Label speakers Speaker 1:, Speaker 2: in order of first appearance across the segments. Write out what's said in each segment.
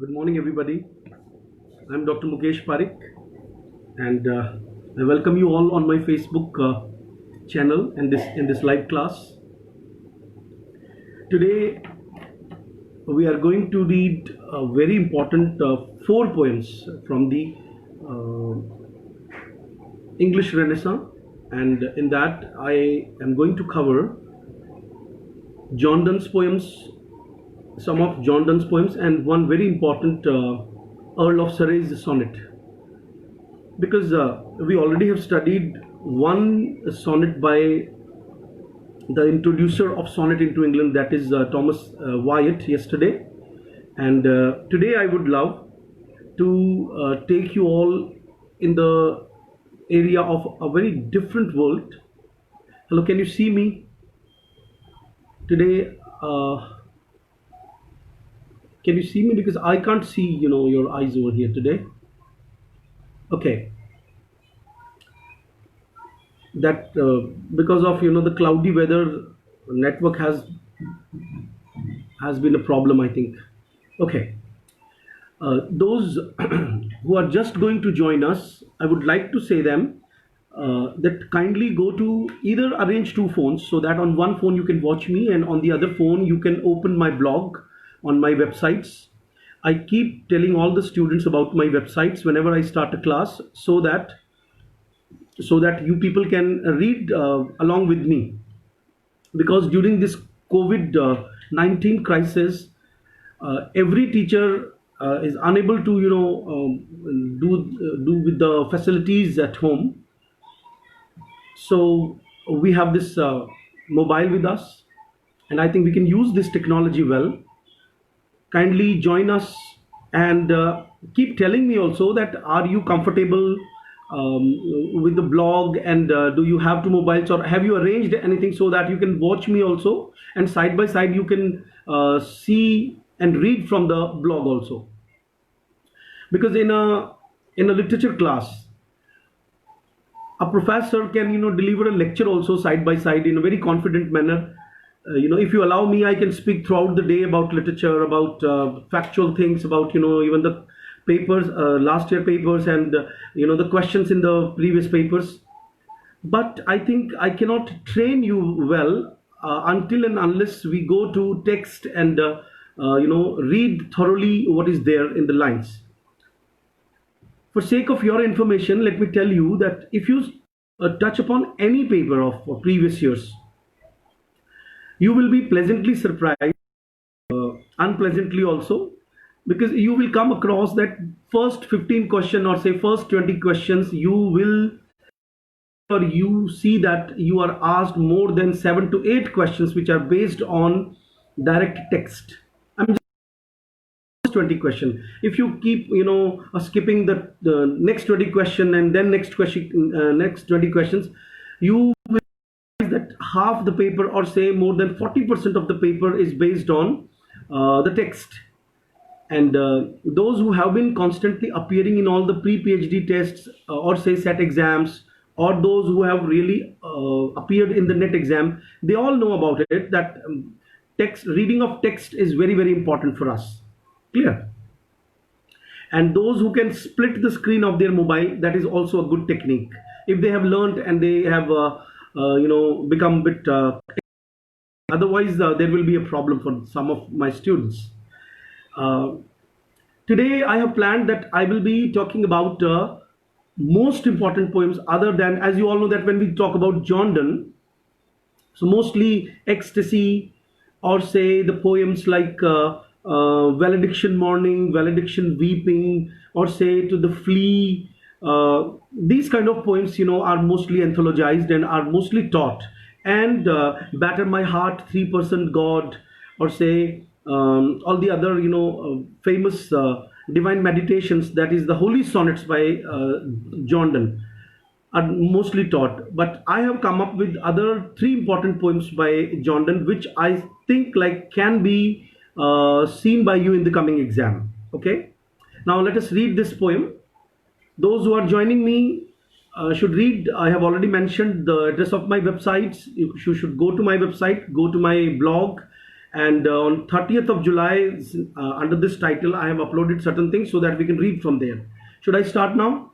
Speaker 1: Good morning, everybody. I'm Dr. Mukesh Parik, and I welcome you all on my Facebook channel and this live class. Today, we are going to read very important four poems from the uh, English Renaissance, and in that, I am going to cover John Donne's poems, some of John Donne's poems, and one very important Earl of Surrey's sonnet. Because we already have studied one sonnet by the introducer of sonnet into England, that is Thomas Wyatt, yesterday. And today I would love to take you all in the area of a very different world. Hello, can you see me today? Can you see me? Because I can't see, your eyes over here today. Okay, that because of the cloudy weather, network has been a problem, I think. Okay, those who are just going to join us, I would like to say them that kindly go to either arrange two phones so that on one phone you can watch me and on the other phone you can open my blog on my websites. I keep telling all the students about my websites whenever I start a class, so that you people can read along with me, because during this COVID 19 crisis, every teacher is unable to do with the facilities at home. So we have this mobile with us, and I think we can use this technology well. Kindly join us, and keep telling me also that are you comfortable with the blog, and do you have two mobiles, or have you arranged anything so that you can watch me also, and side by side you can see and read from the blog also. Because in a literature class, a professor can deliver a lecture also side by side in a very confident manner. If you allow me, I can speak throughout the day about literature, about factual things, about even the papers, last year papers, and the questions in the previous papers. But I think I cannot train you well until and unless we go to text and read thoroughly what is there in the lines. For sake of your information, let me tell you that if you touch upon any paper of previous years, you will be pleasantly surprised, unpleasantly also, because you will come across that first 15 question, or say first 20 questions, you will, or you see that you are asked more than 7 to 8 questions which are based on direct text. I'm 20 question. If you keep skipping the next 20 question and then next question, next 20 questions, you will realize that half the paper, or say more than 40% of the paper, is based on the text. And those who have been constantly appearing in all the pre-PhD tests, or say set exams, or those who have really appeared in the net exam, they all know about it, that text reading of text is very very important for us. Clear? And those who can split the screen of their mobile, that is also a good technique. If they have learned and they have become a bit otherwise, there will be a problem for some of my students. uh, Today I have planned that I will be talking about most important poems, other than, as you all know, that when we talk about John Donne, so mostly ecstasy, or say the poems like valediction morning, valediction weeping, or say to the flea. These kind of poems are mostly anthologized and are mostly taught. And batter my heart 3% god, or say all the other famous divine meditations, that is the holy sonnets by John Donne, are mostly taught. But I have come up with other three important poems by John Donne, which I think like can be seen by you in the coming exam. Okay, now let us read this poem. Those who are joining me should read. I have already mentioned the address of my websites. You should go to my website, go to my blog, And on 30th of July, under this title, I have uploaded certain things so that we can read from there. Should I start now?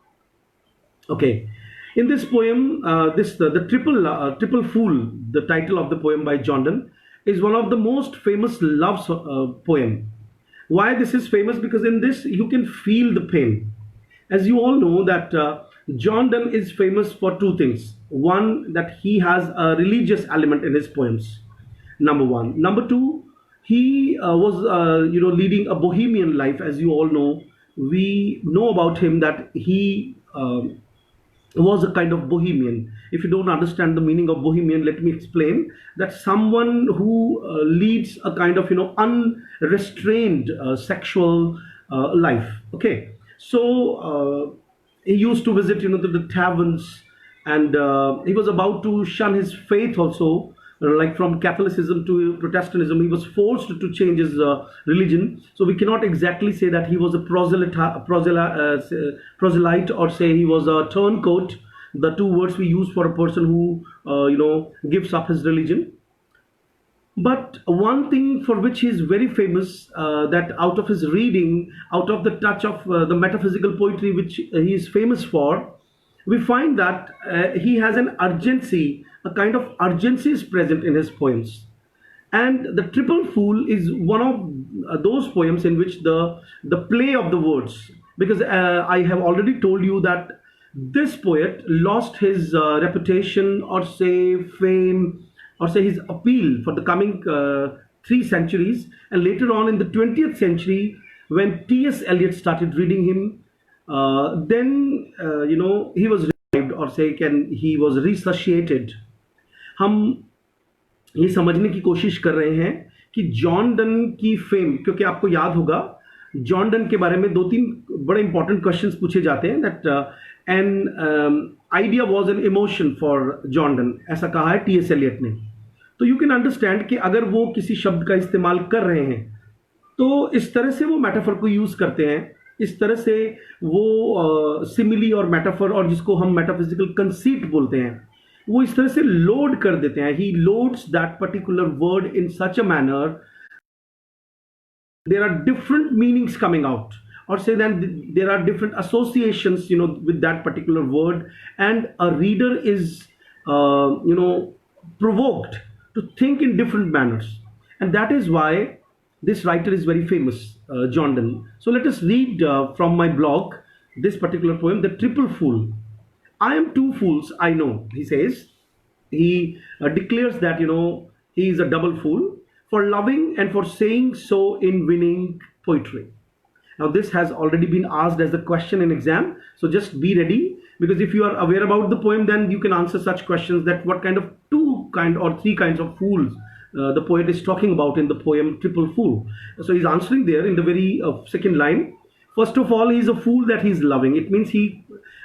Speaker 1: Okay. In this poem, this the triple fool, the title of the poem by John Donne, is one of the most famous love poem. Why this is famous? Because in this you can feel the pain. As you all know that John Donne is famous for two things. One, that he has a religious element in his poems. Number one. Number two, he was leading a bohemian life. As you all know, we know about him that he was a kind of bohemian. If you don't understand the meaning of bohemian, let me explain that someone who leads a kind of unrestrained sexual life. Okay, so he used to visit the taverns, and he was about to shun his faith also, like from Catholicism to Protestantism. He was forced to change his religion. So we cannot exactly say that he was a proselyte, or say he was a turncoat, the two words we use for a person who gives up his religion. But one thing for which he is very famous, that out of his reading, out of the touch of the metaphysical poetry which he is famous for, we find that he has an urgency, a kind of urgency is present in his poems. And the Triple Fool is one of those poems in which the play of the words, because I have already told you that this poet lost his reputation, or say fame, or say his appeal for the coming 3 centuries, and later on in the 20th century, when T.S. Eliot started reading him, then he was revived, or say can he was resuscitated. हम ये समझने की कोशिश कर रहे हैं कि John Donne की फेम, क्योंकि आपको याद होगा जॉन डन के बारे में 2-3 बड़े इंपॉर्टेंट क्वेश्चंस पूछे जाते हैं, that an idea was an emotion for John Donne, ऐसा कहा है टीएस एलियट ने. तो यू कैन अंडरस्टैंड कि अगर वो किसी शब्द का इस्तेमाल कर रहे हैं तो इस तरह से वो मेटाफर को यूज करते हैं, इस तरह से वो सिमिली और मेटाफर, और जिसको हम मेटाफिजिकल कंसीट बोलते हैं, वो इस तरह से लोड कर देते हैं. He loads that particular word in such a manner, there are different meanings coming out, or say that there are different associations with that particular word, and a reader is provoked to think in different manners, and that is why this writer is very famous, John Donne. So let us read from my blog this particular poem, The Triple Fool. I am two fools, I know, he says. He declares that he is a double fool, for loving and for saying so in winning poetry. Now this has already been asked as a question in exam, so just be ready, because if you are aware about the poem, then you can answer such questions, that what kind of 3 kinds of fools the poet is talking about in the poem Triple Fool. So he's answering there in the very second line. First of all, he is a fool that he is loving. It means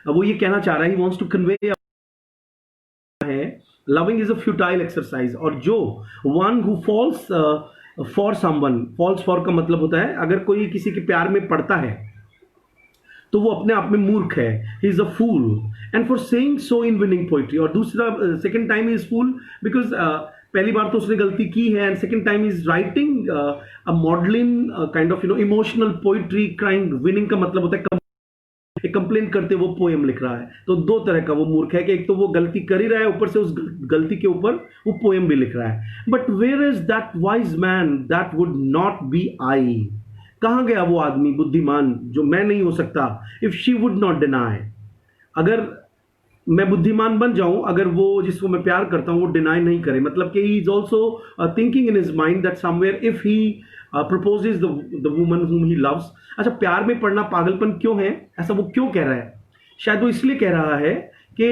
Speaker 1: वो ये कहना चाह रहा है, he wants to convey है loving is a futile exercise, और जो one who falls for someone, falls for का मतलब होता है अगर कोई किसी के प्यार में पड़ता है तो वो अपने आप में मूर्ख है. he is a fool, and for saying so in winning poetry. और दूसरा second time he is fool because पहली बार तो उसने गलती की है, and second time he is writing a maudlin kind of emotional poetry, crying. winning का मतलब होता है कंप्लेन करते वो पोएम लिख रहा है. तो 2 तरह का वो मूर्ख है कि एक तो वो गलती कर ही रहा है, ऊपर से उस गलती के ऊपर वो पोएम भी लिख रहा है. But where is that wise man that would not be I. कहाँ गया वो आदमी बुद्धिमान जो मैं नहीं हो सकता. If she would not deny, अगर मैं बुद्धिमान बन जाऊं, अगर वो जिसको मैं प्यार करता हूं वो डिनाई नहीं करे, मतलब कि he is also thinking in his mind that somewhere if he proposes the woman whom he loves. अच्छा, प्यार में पड़ना पागलपन क्यों है, ऐसा वो क्यों कह रहा है? शायद वो इसलिए कह रहा है कि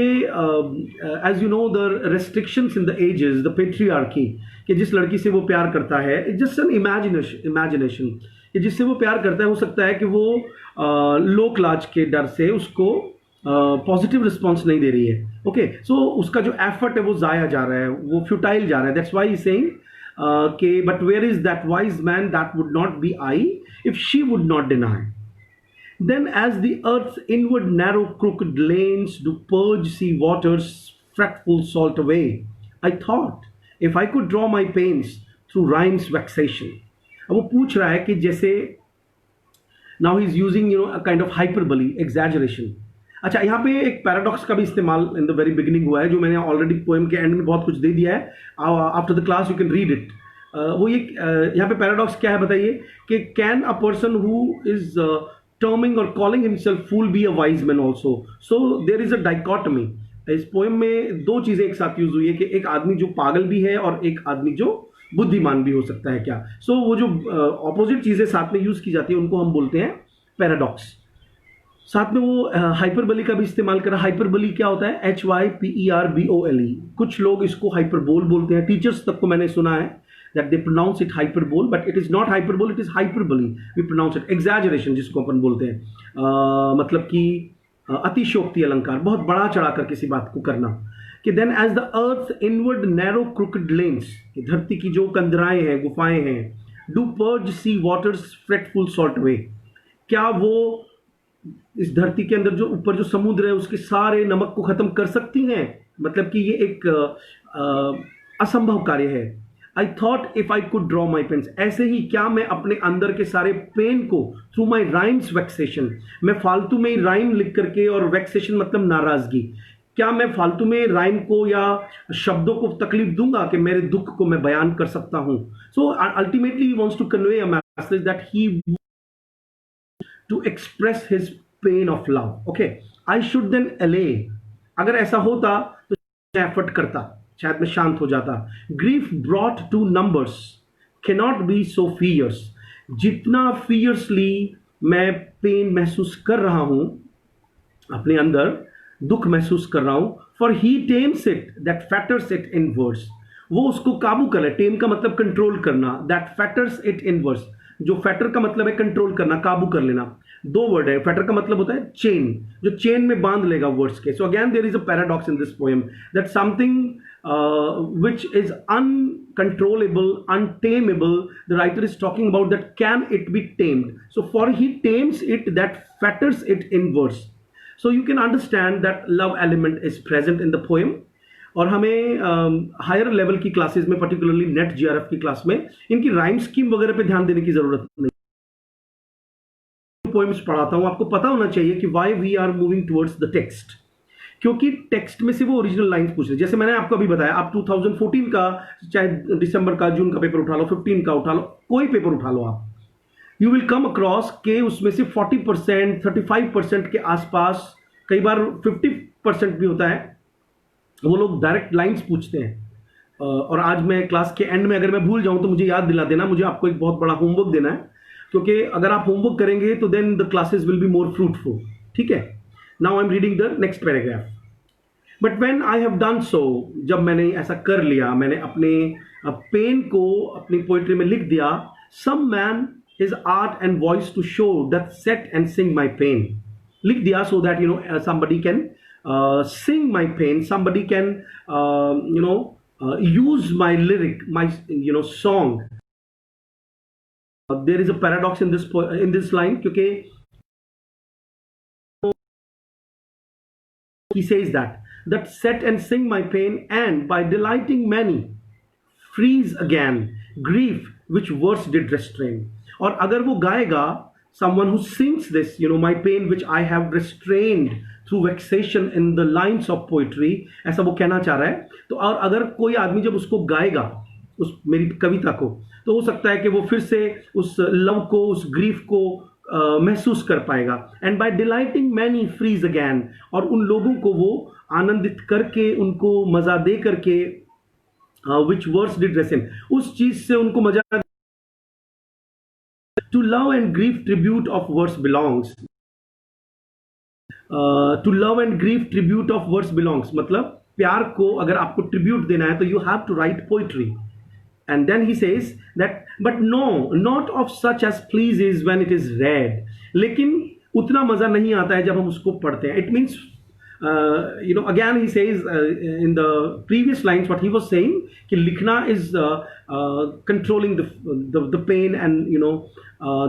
Speaker 1: as you know the restrictions in the ages, the patriarchy, कि जिस लड़की से वो प्यार करता है, इट्स जस्ट एन इमेजिनेशन कि जिससे वो प्यार करता है, हो सकता है कि वो लोक लाज के डर से उसको पॉजिटिव रिस्पॉन्स नहीं दे रही है. ओके, सो उसका जो एफर्ट है वो जाया जा रहा है, वो फ्यूटाइल जा रहा है. That's why he saying but where is that wise man that would not be I if she would not deny. Then as the earth's inward narrow crooked lanes do purge sea waters fretful salt away, I thought if I could draw my pains through rhymes vexation. अब वो पूछ रहा है कि जैसे now he is using a kind of hyperbole, exaggeration. अच्छा, यहाँ पे एक पैराडॉक्स का भी इस्तेमाल इन द वेरी बिगिनिंग हुआ है, जो मैंने ऑलरेडी पोएम के एंड में बहुत कुछ दे दिया है. After the class you can read it. वो ये यहाँ पे पैराडॉक्स क्या है बताइए, कि can a person who is terming or calling himself fool be a wise man also. So there is a dichotomy. इस पोएम में दो चीजें एक साथ यूज हुई है, कि एक आदमी जो पागल भी है और एक आदमी जो बुद्धिमान भी हो सकता है क्या. सो वो जो ऑपोजिट चीजें साथ में यूज की जाती है उनको हम बोलते हैं पैराडॉक्स. साथ में वो हाइपरबली का भी इस्तेमाल करा. हाइपरबली क्या होता है, HYPERBOLE. कुछ लोग इसको हाइपरबोल बोलते हैं. टीचर्स तक को मैंने सुना है that they pronounce it hyperbole, but it is not hyperbole, it is hyperbole. We pronounce it exaggeration, जिसको अपन बोलते हैं. मतलब कि अतिशयोक्ति अलंकार, बहुत बड़ा चढ़ाकर किसी बात को करना. कि then as the earth's inward narrow crooked lanes, धरती की जो कंदराएं हैं, गुफाएं हैं, do purge sea waters fretful salt way. क्या वो इस धरती के अंदर जो ऊपर जो समुद्र है उसके सारे नमक को खत्म कर सकती हैं. मतलब कि ये एक असंभव कार्य है. I thought if I could draw my pains. ऐसे ही क्या मैं अपने अंदर के सारे पेन को थ्रू माई राइम्स वैक्सेशन, मैं फालतू में ही राइम लिख करके, और वैक्सेशन मतलब नाराजगी, क्या मैं फालतू में राइम को या शब्दों को तकलीफ दूंगा कि मेरे दुख को मैं बयान कर सकता हूं. So ultimately he wants to convey a message that he to express his pain of love. Okay, I should then allay. अगर ऐसा होता तो मैं एफर्ट करता, शायद मैं शांत हो जाता. Grief brought to numbers cannot be so fierce. जितना फियर्सली मैं पेन महसूस कर रहा हूं, अपने अंदर दुख महसूस कर रहा हूं, for he tames it that fetters it in words. वो उसको काबू कर ले. टेम का मतलब कंट्रोल करना, that fetters it in words. जो फैटर का मतलब है कंट्रोल करना, काबू कर लेना. दो वर्ड है. फैटर का मतलब होता है चेन, जो चेन में बांध लेगा वर्ड्स के. So again there is a paradox in this poem, that something which is uncontrollable, untamable, the writer is talking about that can it be tamed. So for he tames it, that fetters it in verse. So you can understand that love element is present in the poem. और हमें higher level की classes में, particularly net GRF की class में, इनकी rhyme scheme वगैरह पे ध्यान देने की जरूरत नहीं. पोएम्स पढ़ाता हूं, आपको पता होना चाहिए कि why we are moving towards the text. क्योंकि टेक्स्ट में से वो ओरिजिनल लाइंस पूछ रहे. जैसे मैंने आपको अभी बताया, आप 2014 का, चाहे दिसंबर का, जून का पेपर उठा लो, 15 का उठा लो, कोई पेपर उठा लो आप, यू विल कम अक्रॉस के उसमें से 40%, 35% के आसपास, कई बार 50% भी होता है, वो लोग डायरेक्ट लाइंस पूछते हैं. और आज मैं क्लास के एंड में अगर मैं भूल जाऊं तो मुझे याद दिला देना. मुझे आपको एक बहुत बड़ा होमवर्क देना है, क्योंकि अगर आप होमवर्क करेंगे तो then the classes will be more fruitful. ठीक है. Now I'm reading the next paragraph. But when I have done so, जब मैंने ऐसा कर लिया, मैंने अपने पेन को अपनी पोइट्री में लिख दिया, some man his art and voice to show that set and sing my pain. लिख दिया so that somebody can sing my pain, somebody can use my lyric, my song. There is a paradox in this line, क्योंकि he says that set and sing my pain, and by delighting many freeze again grief which words did restrain. और अगर वो गाएगा, someone who sings this, my pain which I have restrained through vexation in the lines of poetry, ऐसा वो कहना चाह रहा है. तो और अगर कोई आदमी जब उसको गाएगा, उस मेरी कविता को, तो हो सकता है कि वो फिर से उस लव को, उस ग्रीफ को महसूस कर पाएगा. And by delighting many frees again, और उन लोगों को वो आनंदित करके, उनको मजा दे करके, विच वर्ड्स डिड रेसन, उस चीज से उनको मजा. To love and grief tribute of words belongs. To love and grief tribute of words belongs मतलब प्यार को अगर आपको ट्रिब्यूट देना है तो you have to write poetry. And then he says that, but no, not of such as pleases when it is read. लेकिन उतना मजा नहीं आता है जब हम उसको पढ़ते हैं. It means, again he says in the previous lines what he was saying, कि लिखना is controlling the pain and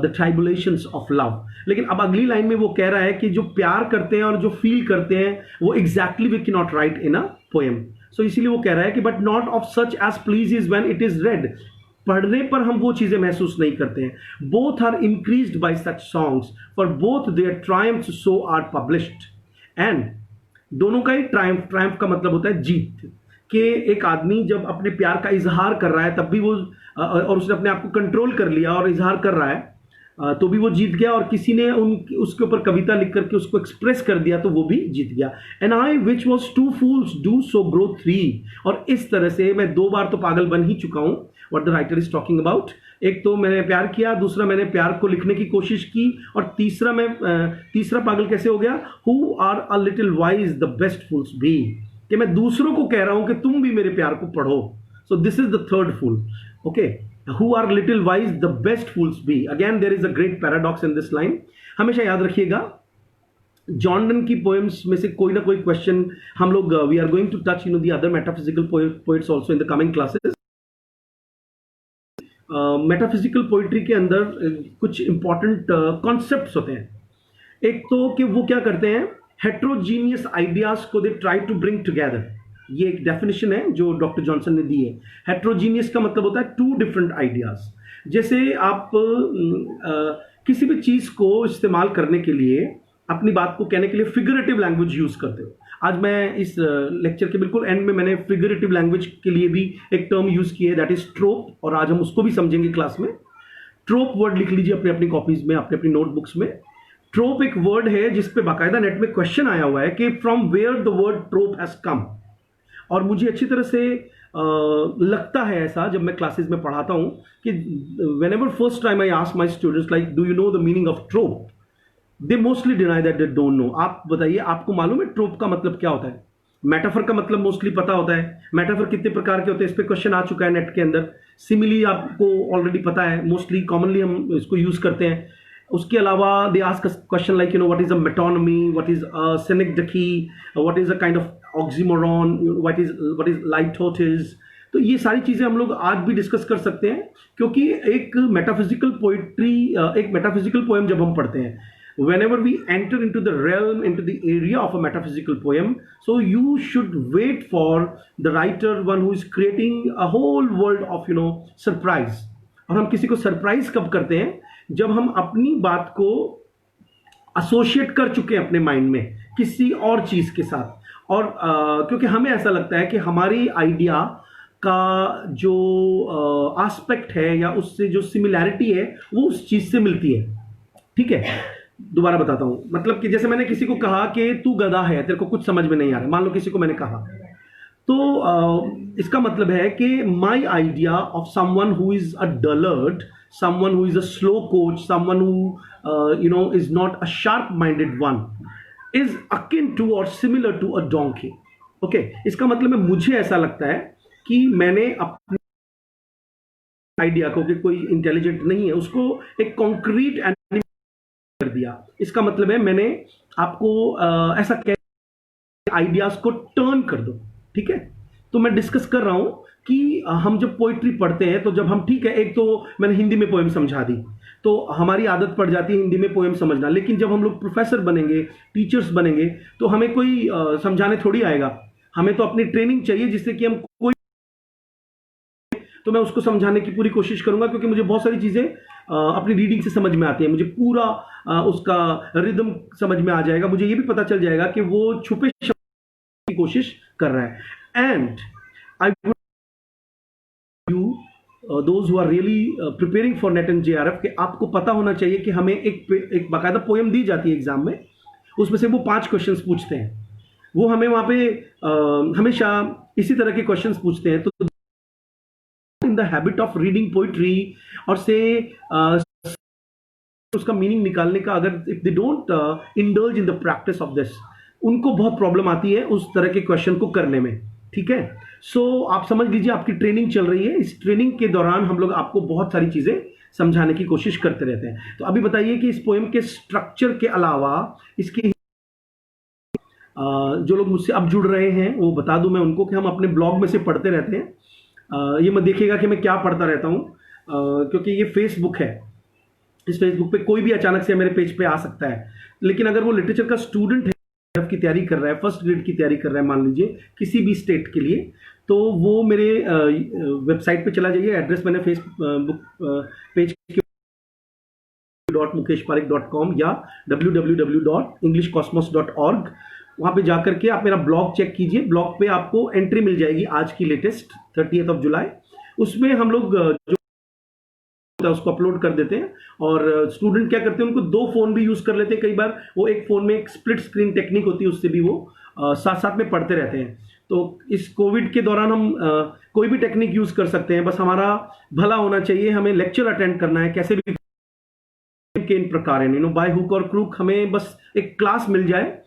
Speaker 1: the tribulations of love. लेकिन अब अगली लाइन में वो कह रहा है कि जो प्यार करते हैं और जो फील करते हैं, वो exactly we cannot write in a poem. So इसीलिए वो कह रहा है कि but not of such as pleases when it is read. पढ़ने पर हम वो चीजें महसूस नहीं करते हैं. Both are increased by such songs, for both their triumphs so are published. And दोनों का ही ट्रायम्फ का मतलब होता है जीत. कि एक आदमी जब अपने प्यार का इजहार कर रहा है तब भी वो और उसने अपने आप को कंट्रोल कर लिया और इजहार कर रहा है, तो भी वो जीत गया. और किसी ने उसके ऊपर कविता लिख करके उसको एक्सप्रेस कर दिया तो वो भी जीत गया. And I which was two fools do so grow three. और इस तरह से मैं 2 बार तो पागल बन ही चुका हूं. What the writer is talking about. एक तो मैंने प्यार किया, दूसरा मैंने प्यार को लिखने की कोशिश की, और तीसरा पागल कैसे हो गया. Who are a little wise the best fools be. कि मैं दूसरों को कह रहा हूं कि तुम भी मेरे प्यार को पढ़ो. So this is the third fool. Okay, who are little wise the best fools be. Again there is a great paradox in this line. हमेशा याद रखिएगा, जॉन डन की पोएम्स में से कोई ना कोई क्वेश्चन हम लोग we are going to touch the other metaphysical poets also in the coming classes. Metaphysical poetry के अंदर कुछ इंपॉर्टेंट कॉन्सेप्ट्स होते हैं. एक तो कि वो क्या करते हैं, हेट्रोजीनियस आइडियाज को they try to bring together. ये एक डेफिनेशन है जो डॉक्टर जॉनसन ने दी है. हेट्रोजीनियस का मतलब होता है 2 डिफरेंट आइडियाज. जैसे आप किसी भी चीज को इस्तेमाल करने के लिए, अपनी बात को कहने के लिए फिगरेटिव लैंग्वेज यूज करते हो. आज मैं इस लेक्चर के बिल्कुल एंड में मैंने फिगरेटिव लैंग्वेज के लिए भी एक टर्म यूज की है, दैट इज ट्रोप. और आज हम उसको भी समझेंगे क्लास में. ट्रोप वर्ड लिख लीजिए अपनी अपनी कॉपीज में, अपनी अपनी नोटबुक्स में. ट्रोप एक वर्ड है जिस पे बाकायदा नेट में क्वेश्चन आया हुआ है कि from where the word trope has come. और मुझे अच्छी तरह से लगता है ऐसा जब मैं क्लासेस में पढ़ाता हूं कि when ever first time I ask my students like do you know the meaning of ट्रोप, they mostly deny that they don't know. आप बताइए, आपको मालूम है ट्रोप का मतलब क्या होता है. मेटाफर का मतलब मोस्टली पता होता है. मेटाफर कितने प्रकार के होते हैं इस पर क्वेश्चन आ चुका है नेट के अंदर. सिमिली आपको ऑलरेडी पता है, मोस्टली कॉमनली हम इसको यूज करते हैं. उसके अलावा they ask question like what is a metonymy, what is a synecdoche, what is a kind of oxymoron, what is litotes. तो ये सारी चीजें हम लोग आज भी डिस्कस कर सकते हैं, क्योंकि एक मेटाफिजिकल पोइट्री, एक मेटाफिजिकल पोएम जब हम पढ़ते हैं, whenever we enter into the realm, into the area of a metaphysical poem, so you should wait for the writer, one who is creating a whole world of surprise. और हम किसी को surprise कब करते हैं, जब हम अपनी बात को एसोसिएट कर चुके हैं अपने माइंड में किसी और चीज के साथ. और क्योंकि हमें ऐसा लगता है कि हमारी आइडिया का जो एस्पेक्ट है या उससे जो सिमिलैरिटी है वो उस चीज से मिलती है. ठीक है, दोबारा बताता हूं. मतलब कि जैसे मैंने किसी को कहा कि तू गधा है, तेरे को कुछ समझ में नहीं आ रहा, मान लो किसी को मैंने कहा, तो इसका मतलब है कि my idea of someone who is a डलर्ड, someone who is a slow coach, someone who is not a sharp minded one, is akin to or similar to a donkey. Okay, इसका मतलब है मुझे ऐसा लगता है कि मैंने अपने आइडिया को, कि कोई इंटेलिजेंट नहीं है, उसको एक कॉन्क्रीट एनिमेट कर दिया. इसका मतलब है मैंने आपको ऐसा कह आइडियाज को टर्न कर दो. ठीक है, तो मैं डिस्कस कर रहा हूं कि हम जब पोइट्री पढ़ते हैं तो जब हम, ठीक है, एक तो मैंने हिंदी में पोएम समझा दी, तो हमारी आदत पड़ जाती है हिंदी में पोएम समझना. लेकिन जब हम लोग प्रोफेसर बनेंगे, टीचर्स बनेंगे, तो हमें कोई समझाने थोड़ी आएगा. हमें तो अपनी ट्रेनिंग चाहिए जिससे कि हम कोई, तो मैं उसको समझाने की पूरी कोशिश करूंगा, क्योंकि मुझे बहुत सारी चीजें अपनी रीडिंग से समझ में आती है. मुझे पूरा उसका रिदम समझ में आ जाएगा. मुझे ये भी पता चल जाएगा कि वो छुपे शब्द की कोशिश कर रहा है. And I those who are really preparing for NET and JRF, कि आपको पता होना चाहिए कि हमें एक बाकायदा पोएम दी जाती है एग्जाम में, उसमें से वो 5 क्वेश्चंस पूछते हैं. वो हमें वहां पे हमेशा इसी तरह के क्वेश्चंस पूछते हैं. तो in the habit of reading poetry और से उसका मीनिंग निकालने का, अगर if they don't indulge in the practice of this, उनको बहुत प्रॉब्लम आती है उस तरह के क्वेश्चन को करने में. ठीक है, सो आप समझ लीजिए आपकी ट्रेनिंग चल रही है. इस ट्रेनिंग के दौरान हम लोग आपको बहुत सारी चीजें समझाने की कोशिश करते रहते हैं. तो अभी बताइए कि इस पोएम के स्ट्रक्चर के अलावा इसके जो लोग मुझसे अब जुड़ रहे हैं वो बता दूं मैं उनको कि हम अपने ब्लॉग में से पढ़ते रहते हैं. ये मत देखिएगा कि मैं क्या पढ़ता रहता हूं, क्योंकि ये फेसबुक है. इस फेसबुक पे कोई भी अचानक से मेरे पेज पे आ सकता है. लेकिन अगर वो लिटरेचर का स्टूडेंट है की तैयारी कर रहा है, फर्स्ट ग्रेड की तैयारी कर रहा है, मान लीजिए किसी भी स्टेट के लिए, तो वो मेरे वेबसाइट पे चला जाइए। एड्रेस मैंने फेसबुक पेज .mukeshparekh.com या www.englishcosmos.org, वहाँ पे जाकर के आप मेरा ब्लॉग चेक कीजिए। ब्लॉग पे आपको एंट्री मिल जाएगी आज की लेटेस्ट 30th जुलाई। उसमें हम लोग जो उसको अपलोड कर देते हैं, और स्टूडेंट क्या करते हैं, उनको 2 फोन भी यूज कर लेते हैं। कई बार वो एक फोन में एक स्प्लिट स्क्रीन टेक्निक होती है, उससे भी वो साथ साथ में पढ़ते रहते हैं। तो इस कोविड के दौरान हम कोई भी टेक्निक यूज कर सकते हैं, बस हमारा भला होना चाहिए। हमें लेक्चर अटेंड करना है, कैसे भी के इन प्रकार है, बाय हुक और क्रूक हमें बस एक क्लास मिल जाए।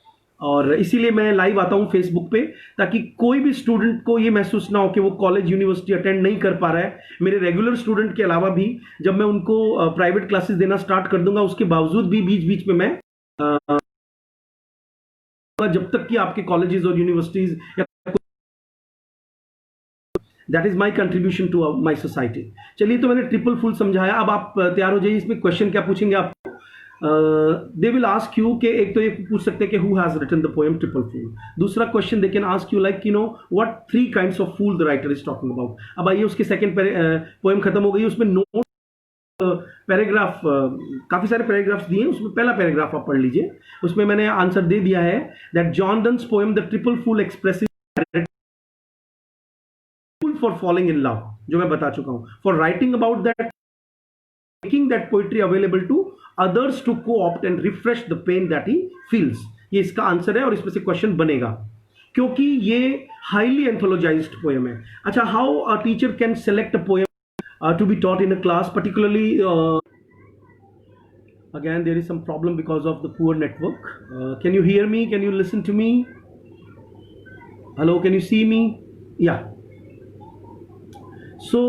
Speaker 1: और इसीलिए मैं लाइव आता हूं फेसबुक पे, ताकि कोई भी स्टूडेंट को ये महसूस ना हो कि वो कॉलेज यूनिवर्सिटी अटेंड नहीं कर पा रहा है। मेरे रेगुलर स्टूडेंट के अलावा भी जब मैं उनको प्राइवेट क्लासेस देना स्टार्ट कर दूंगा, उसके बावजूद भी बीच बीच में मैं जब तक कि आपके कॉलेजेस और universities, that is my contribution to my society. चलिए, तो मैंने ट्रिपल फुल समझाया, अब आप तैयार हो जाइए। इसमें क्वेश्चन क्या पूछेंगे आपको? दे विल आस्क यू कि एक तो ये पूछ सकते हैं कि who has written the poem triple fool. दूसरा question they can ask you like what 3 kinds of fool the writer is talking about. अब आइए, उसके सेकंड पोएम खत्म हो गई, उसमें नोट पैराग्राफ, काफी सारे पैराग्राफ्स दिए, उसमें पहला पैराग्राफ आप पढ़ लीजिए। उसमें मैंने आंसर दे दिया है that John Donne's poem the triple fool expressive for falling in love, जो मैं बता चुका हूं, for writing about that, making that poetry available to others to co-opt and refresh the pain that he feels। ये इसका answer है और इसमें से क्वेश्चन बनेगा, क्योंकि ये हाईली एंथोलॉजाइज्ड पोएम है। अच्छा, how a teacher can select a poem to be taught in a class, particularly again there is some problem because of the poor network। can you hear me? Can you listen to me? Hello, can you see me? Yeah, so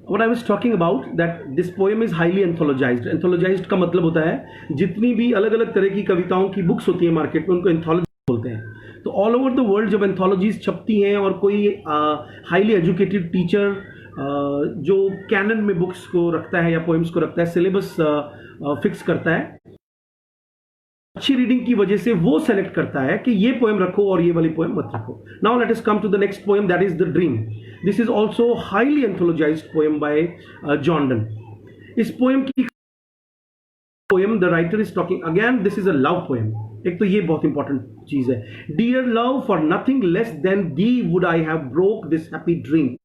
Speaker 1: what I was talking about that this poem is highly anthologized। anthologized का मतलब होता है जितनी भी अलग अलग तरह की कविताओं की बुक्स होती हैं मार्केट में, उनको एंथोलॉजी बोलते हैं। तो ऑल ओवर द वर्ल्ड जब एंथोलॉजीज छपती हैं और कोई हाईली एजुकेटेड टीचर जो कैनन में बुक्स को रखता है या पोएम्स को रखता है, सिलेबस फिक्स करता है, अच्छी रीडिंग की वजह से वो सेलेक्ट करता है कि ये पोएम रखो और ये वाली पोएम मत रखो। Now let us come to the next poem, that is the dream. This is also highly anthologized poem by John Donne. इस पोएम की poem the writer is talking again, this is a love poem. एक तो ये बहुत important चीज है, dear love, for nothing less than thee would I have broke this happy dream,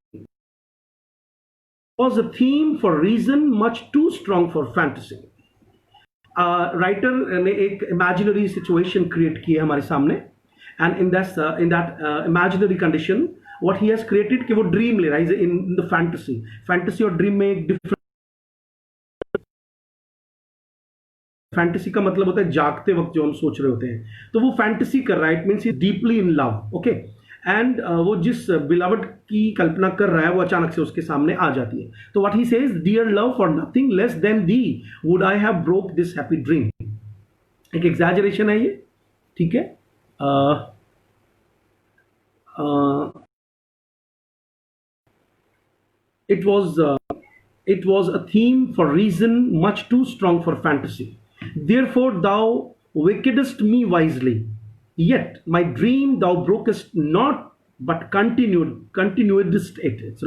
Speaker 1: was a theme for reason much too strong for fantasy। Writer ने एक imaginary situation create की है हमारे सामने, and in that imaginary condition what he has created कि वो dream ले रहा है इन द फैंटेसी। फैंटेसी और ड्रीम में एक डिफरेंट, फैंटेसी का मतलब होता है जागते वक्त जो हम सोच रहे होते हैं, तो वो फैंटेसी कर रहा है, it means he deeply in love, okay. And वो जिस बिलवड की कल्पना कर रहा है वो अचानक से उसके सामने आ जाती है। तो what he says, dear love, for nothing less than thee would I have broke this happy dream. एक एग्जैजरेशन है ये, ठीक है। it was a theme for reason much too strong for fantasy, therefore thou wickedest me wisely, yet my dream thou brokest not but continuedst it। It's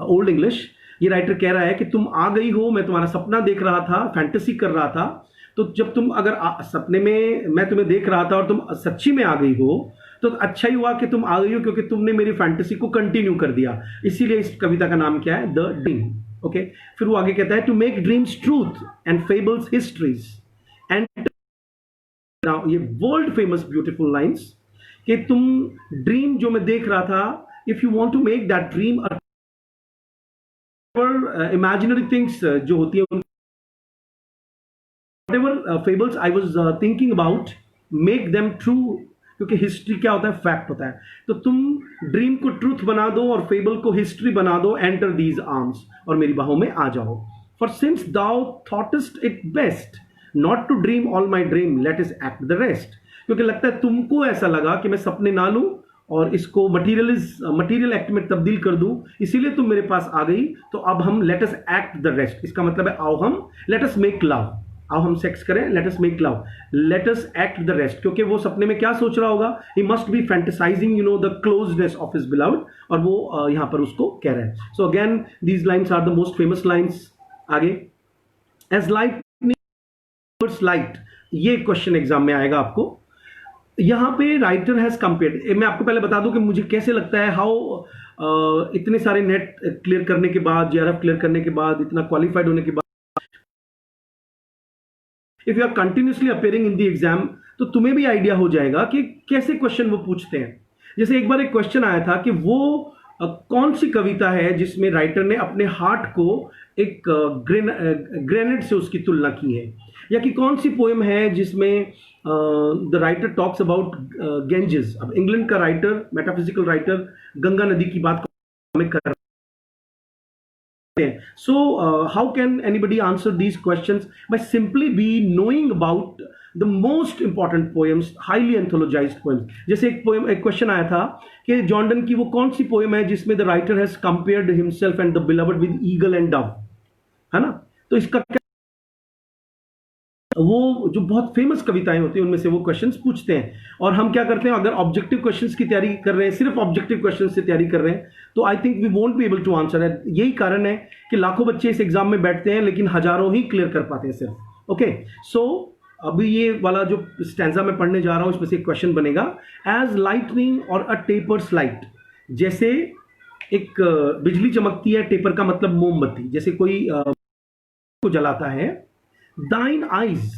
Speaker 1: old English। ये writer कह रहा है कि तुम आ गई हो, मैं तुम्हारा सपना देख रहा था, फैंटेसी कर रहा था, तो जब तुम अगर सपने में मैं तुम्हें देख रहा था और तुम सच्ची में आ गई हो, तो अच्छा ही हुआ कि तुम आ गई हो, क्योंकि तुमने मेरी फैंटेसी को कंटिन्यू कर दिया। इसीलिए इस कविता का नाम क्या है, द ड्रीम, ओके। फिर वो आगे कहता है, to make dreams truths and fables histories and, now ये वर्ल्ड फेमस ब्यूटीफुल लाइंस कि तुम ड्रीम जो मैं देख रहा था, if you want to make that dream imaginary things जो होती है, whatever fables I was thinking about, make them true, क्योंकि हिस्ट्री क्या होता है, फैक्ट होता है। तो तुम ड्रीम को ट्रूथ बना दो और फेबल को हिस्ट्री बना दो, एंटर दीज आर्म्स, और मेरी बाहों में आ जाओ। For since thou thoughtst it best not to dream all my dream, let's act the rest. क्योंकि लगता है तुमको ऐसा लगा कि मैं सपने ना लूं और इसको मटीरियल एक्ट में तब्दील कर दूं, इसीलिए तुम मेरे पास आ गई। तो अब हम late us act the rest, इसका मतलब है आओ हम लेट अस मेक लव। आओ हम सेक्स करें, let us make love, let us act the rest. क्योंकि वो सपने में क्या सोच रहा होगा, he must be fantasizing the closeness of his beloved, और वो यहां पर उसको कह रहे हैं। So again these lines are the most famous lines. आगे, एज लाइट लाइट, ये क्वेश्चन एग्जाम में आएगा आपको। यहां पे राइटर हैज कंपेयर्ड, मैं आपको पहले बता दूं कि मुझे कैसे लगता है हाउ इतने सारे नेट क्लियर करने के बाद, जेआरएफ क्लियर करने के बाद, इतना क्वालिफाइड होने के बाद, if you are continuously appearing in the exam, तो तुम्हें भी आइडिया हो जाएगा कि कैसे क्वेश्चन वो पूछते हैं। जैसे एक बार एक क्वेश्चन आया था कि वो कौन सी कविता है जिसमें राइटर ने अपने हार्ट को एक ग्रेनेड से उसकी तुलना की है, या कि कौन सी पोएम है जिसमें the writer talks about Ganges. अब इंग्लैंड का राइटर, मेटाफिजिकल राइटर, गंगा नदी की बात हमें कर रहे हैं। So how can anybody answer these questions? By simply be knowing about the most important poems, highly anthologized poems. जैसे एक क्वेश्चन आया था कि जॉन डन की वो कौन सी पोएम है जिसमें the writer has compared himself and the beloved with eagle and Dove, है ना। तो इसका क्या, वो जो बहुत फेमस कविताएं होती हैं उनमें से वो क्वेश्चंस पूछते हैं। और हम क्या करते हैं, अगर ऑब्जेक्टिव क्वेश्चंस की तैयारी कर रहे हैं, सिर्फ ऑब्जेक्टिव क्वेश्चंस से तैयारी कर रहे हैं, तो I think we won't be able to answer है। यही कारण है कि लाखों बच्चे इस एग्जाम में बैठते हैं लेकिन हजारों ही क्लियर कर पाते हैं सिर्फ। ओके, सो अभी ये वाला जो स्टैंजा मैं पढ़ने जा रहा हूं, इसमें से एक क्वेश्चन बनेगा, एज लाइटनिंग और अ टेपर्स लाइट। जैसे एक बिजली चमकती है, टेपर का मतलब मोमबत्ती, जैसे कोई को जलाता है। दाइन आइज,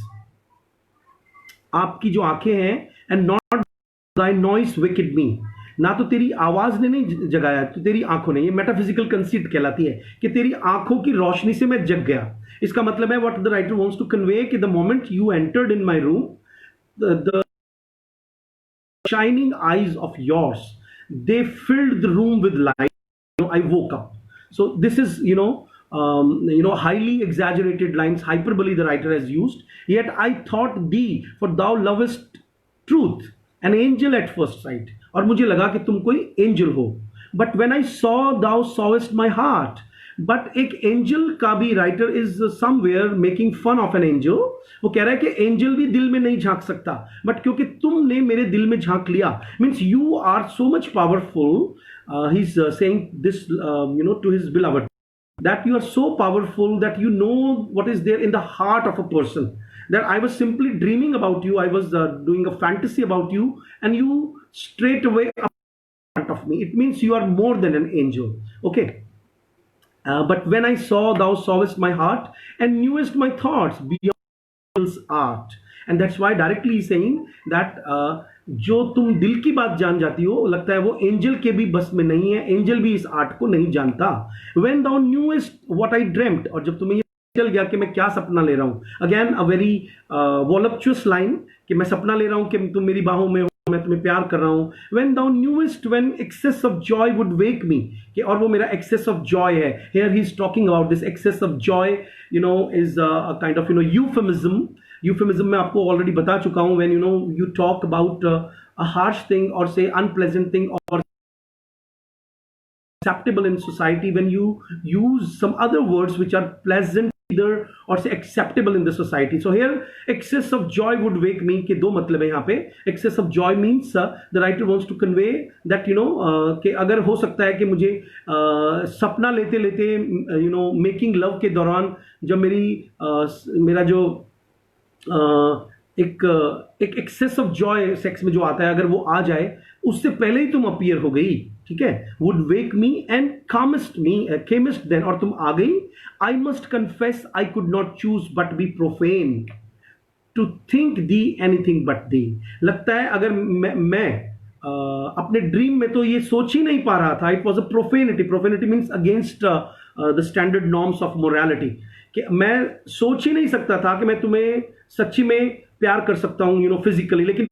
Speaker 1: आपकी जो आंखें हैं, and not thy noise waked me, ना तो तेरी आवाज ने नहीं जगाया, तो तेरी आंखों ने। ये मेटाफिजिकल कंसीट कहलाती है कि तेरी आंखों की रोशनी से मैं जग गया। इसका मतलब है what the writer wants to convey कि the moment you entered in my room, the shining eyes of yours, they filled the room with light. I woke up. So this is highly exaggerated lines, hyperbole the writer has used. Yet I thought thee, for thou lovest truth, an angel at first sight. और मुझे लगा कि तुम कोई angel हो। But when I saw, thou sawest my heart. But एक angel का भी writer is somewhere making fun of an angel. वो कह रहा है कि एंजल भी दिल में नहीं झांक सकता, बट क्योंकि तुमने मेरे दिल में झांक लिया, means you are so much powerful. He is saying this to his beloved, that you are so powerful that you know what is there in the heart of a person, that I was simply dreaming about you, I was doing a fantasy about you, and you straight away up in front of me. It means you are more than an angel. Okay. But when I saw, thou sawest my heart and knewest my thoughts beyond angel's art. And that's why directly he's saying that जो तुम दिल की बात जान जाती हो, लगता है वो एंजल के भी बस में नहीं है, एंजल भी इस आर्ट को नहीं जानता। When thou knewest what I dreamt, और जब तुम्हें ये चल गया कि मैं क्या सपना ले रहा हूँ, अगेन अ वेरी वॉलप्चुअस लाइन, कि मैं सपना ले रहा हूँ कि तुम मेरी बाहों में हो, मैं तुम्हें प्यार कर रहा हूँ। When thou knewest, when excess of joy would wake me, कि और वो मेरा excess of joy है। Here he is talking about this excess of joy, is a kind of euphemism. Euphemism मैं आपको already बता चुका हूँ, when you talk about a harsh thing or say unpleasant thing or acceptable in society, when you use some other words which are pleasant either or say acceptable in the society. So here excess of joy would wake me के दो मतलब है यहाँ पे। excess of joy means the writer wants to convey that कि अगर हो सकता है कि मुझे सपना लेते लेते making love के दौरान जब मेरा जो एक एक्सेस ऑफ जॉय सेक्स में जो आता है, अगर वो आ जाए उससे पहले ही तुम अपीयर हो गई, ठीक है, would wake me and chemist then, और तुम आ गई। I must confess I could not choose but be profane to think thee anything but thee. लगता है अगर मैं अपने ड्रीम में तो ये सोच ही नहीं पा रहा था। It was a profanity. Profanity means against the standard norms of morality, कि मैं सोच ही नहीं सकता था कि मैं तुम्हें सच्ची में प्यार कर सकता हूं फिजिकली, लेकिन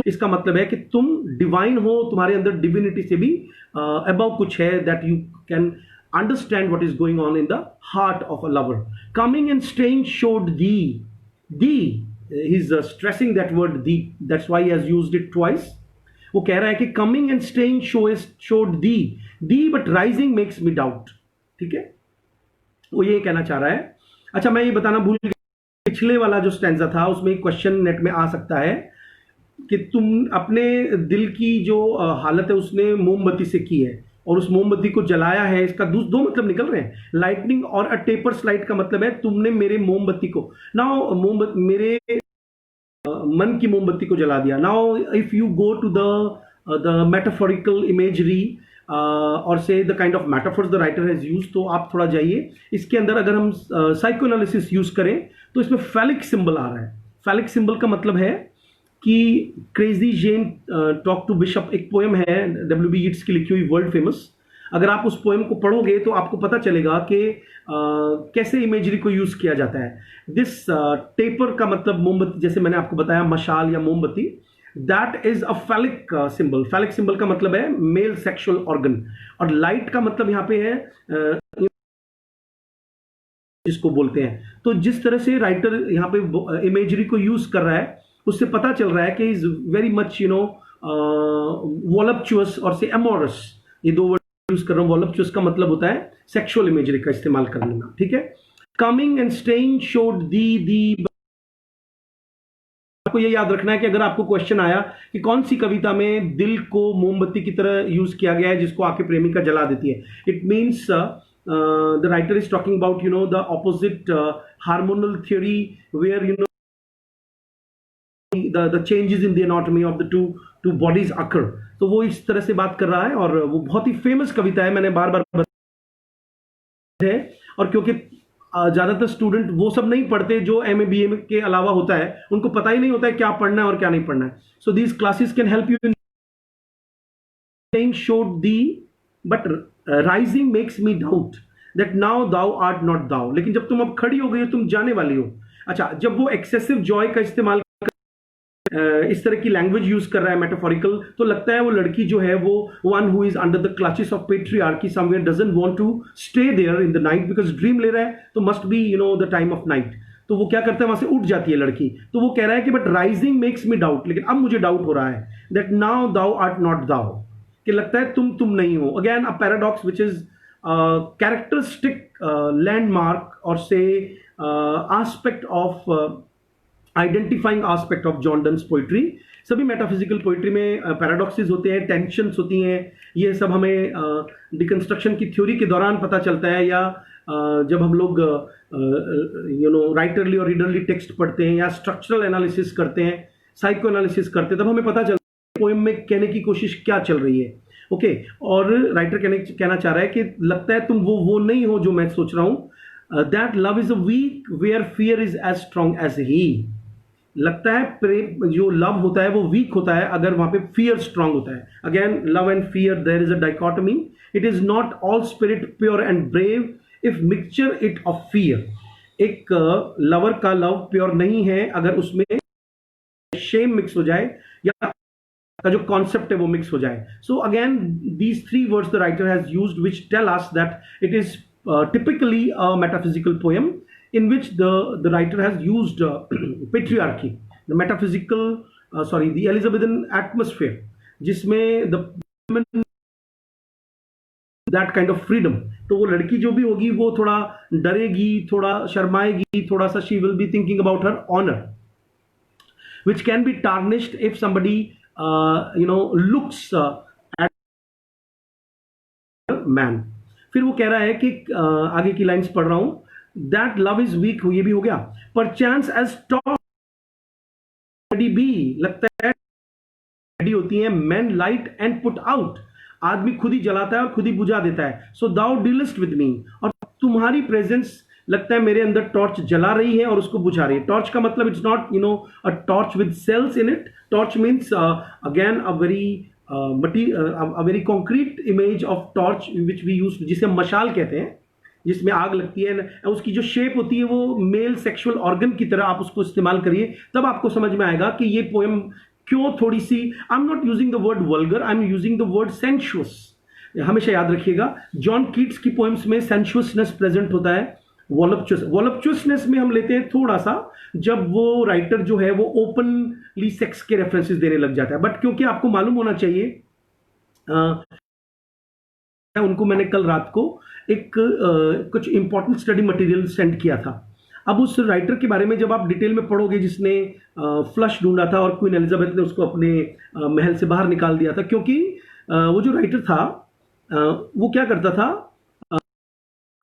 Speaker 1: इसका मतलब है कि तुम डिवाइन हो, तुम्हारे अंदर डिविनिटी से भी अबव कुछ है, that you can understand what is going on in the heart of a lover. Coming and staying showed the he is stressing that word the, that's why he has used it twice. वो कह रहा है कि coming and staying showed the but rising makes me doubt, ठीक है, वो ये कहना चाह रहा है। अच्छा, मैं ये बताना भूल गया पिछले वाला जो स्टैंजा था उसमें एक क्वेश्चन नेट में आ सकता है कि तुम अपने दिल की जो हालत है उसने मोमबत्ती से की है और उस मोमबत्ती को जलाया है, इसका दो मतलब निकल रहे हैं। लाइटनिंग और अ टेपर स्लाइट का मतलब है तुमने मेरे मोमबत्ती को, नाउ मोमबत्ती मेरे मन की मोमबत्ती को जला दिया। Now if you go to the metaphorical imagery और से the kind of metaphors the writer has use, तो आप थोड़ा जाइए इसके अंदर। अगर हम साइको एनालिसिस यूज करें तो इसमें फैलिक सिंबल आ रहा है। फैलिक सिंबल का मतलब है कि crazy Jane talk to bishop, एक पोएम है W.B. यीट्स की लिखी हुई, वर्ल्ड फेमस। अगर आप उस पोएम को पढ़ोगे तो आपको पता चलेगा कि कैसे इमेजरी को यूज किया जाता है। दिस टेपर का मतलब मोमबत्ती, जैसे मैंने आपको बताया मशाल या मोमबत्ती, that is a phallic symbol. Phallic symbol का मतलब है मेल सेक्सुअल ऑर्गन, और लाइट का मतलब यहाँ पे है जिसको बोलते हैं। तो जिस तरह से राइटर यहाँ पे इमेजरी को यूज कर रहा है उससे पता चल रहा है कि इज वेरी मच वॉलप्चुअस और से एमोरस, ये दो वर्ड यूज कर रहा हूँ। वॉलप्चुअस का मतलब होता है सेक्सुअल इमेजरी का इस्तेमाल करने में, ठीक है। कमिंग एंड स्टेइंग शोड दी। आपको ये याद रखना है कि अगर आपको क्वेश्चन आया कि कौन सी कविता में दिल को मोमबत्ती की तरह यूज किया गया है जिसको आके प्रेमिका जला देती है, it means the writer is talking about the opposite hormonal theory where the changes in the anatomy of the two bodies occur। तो वो इस तरह से बात कर रहा है और वो बहुत ही फेमस कविता है, मैंने बार बार है। और क्योंकि ज्यादातर स्टूडेंट वो सब नहीं पढ़ते जो MA BA के अलावा होता है, उनको पता ही नहीं होता है क्या पढ़ना है और क्या नहीं पढ़ना है। So these classes can help you in saying showed thee but rising makes me doubt that now thou art not thou। लेकिन जब तुम अब खड़ी हो गई हो, तुम जाने वाली हो। अच्छा, जब वो एक्सेसिव जॉय का इस्तेमाल इस तरह की लैंग्वेज यूज कर रहा है मेटाफोरिकल, तो लगता है वो लड़की जो है वो one who is under the clutches of patriarchy somewhere doesn't want to stay there in the night, because dream ले रहा है तो must be the time of night. तो वो क्या करता है, वहां से उठ जाती है लड़की। तो वो कह रहा है कि but rising makes me doubt, लेकिन अब मुझे डाउट हो रहा है that now thou art not thou, कि लगता है तुम नहीं हो। Again a paradox which is characteristic landmark or say aspect of identifying aspect of John Donne's poetry. सभी मेटाफिजिकल पोइट्री में पैराडॉक्सेस होते हैं, टेंशन्स होती हैं। ये सब हमें डिकंस्ट्रक्शन की थ्योरी के दौरान पता चलता है, या जब हम लोग राइटरली और रीडरली टेक्स्ट पढ़ते हैं या स्ट्रक्चरल एनालिसिस करते हैं, साइको एनालिसिस करते हैं, तब हमें पता चलता है पोएम में कहने की कोशिश क्या चल रही है। ओके, और राइटर कहना चाह रहा है कि लगता है तुम वो नहीं हो जो मैं सोच रहा हूं। That love is a weak where fear is as strong as he. लगता है प्रेम जो लव होता है वो वीक होता है अगर वहां पे फियर स्ट्रांग होता है। Again love and fear, there is a dichotomy. It is not all spirit pure and brave if mixture it of fear. एक लवर का लव प्योर नहीं है अगर उसमें शेम मिक्स हो जाए या का जो कॉन्सेप्ट है वो मिक्स हो जाए। So again these three words the writer has used which tell us that it is typically a metaphysical poem in which the writer has used patriarchy, the metaphysical the Elizabethan atmosphere, जिसमें the women that kind of freedom। तो वो लड़की जो भी होगी वो थोड़ा डरेगी, थोड़ा शर्माएगी, थोड़ा सा she will be thinking about her honor, which can be tarnished if somebody looks at man। फिर वो कह रहा है कि आगे की लाइंस पढ़ रहा हूं, दैट लव इज वीक, ये भी हो गया। पर चांस एज टॉप बी, लगता है रेडी होती है man light and put out, आदमी खुद ही जलाता है और खुद ही बुझा देता है। सो दाउ डीलिस्ट विद मी, और तुम्हारी प्रेजेंस लगता है मेरे अंदर टॉर्च जला रही है और उसको बुझा रही है। टॉर्च का मतलब it's not a torch with cells in it. Torch means again a very concrete image of torch which we use, जिसे हम मशाल कहते हैं, जिसमें आग लगती है। उसकी जो शेप होती है वो मेल सेक्सुअल ऑर्गन की तरह, आप उसको इस्तेमाल करिए तब आपको समझ में आएगा कि ये पोएम क्यों थोड़ी सी, I am not using the word vulgar, I am using the word sensuous. हमेशा याद रखिएगा, जॉन कीट्स की पोएम्स में सेंशुअसनेस प्रेजेंट होता है। वॉलप्चुअसनेस में हम लेते हैं थोड़ा सा जब वो राइटर जो है वो ओपनली सेक्स के रेफरेंसेस देने लग जाता है। बट क्योंकि आपको मालूम होना चाहिए, उनको मैंने कल रात को एक कुछ इंपॉर्टेंट स्टडी मटेरियल सेंड किया था। अब उस राइटर के बारे में जब आप डिटेल में पढ़ोगे, जिसने फ्लश ढूंढा था और क्वीन एलिजाबेथ ने उसको अपने महल से बाहर निकाल दिया था, क्योंकि वो जो राइटर था वो क्या करता था,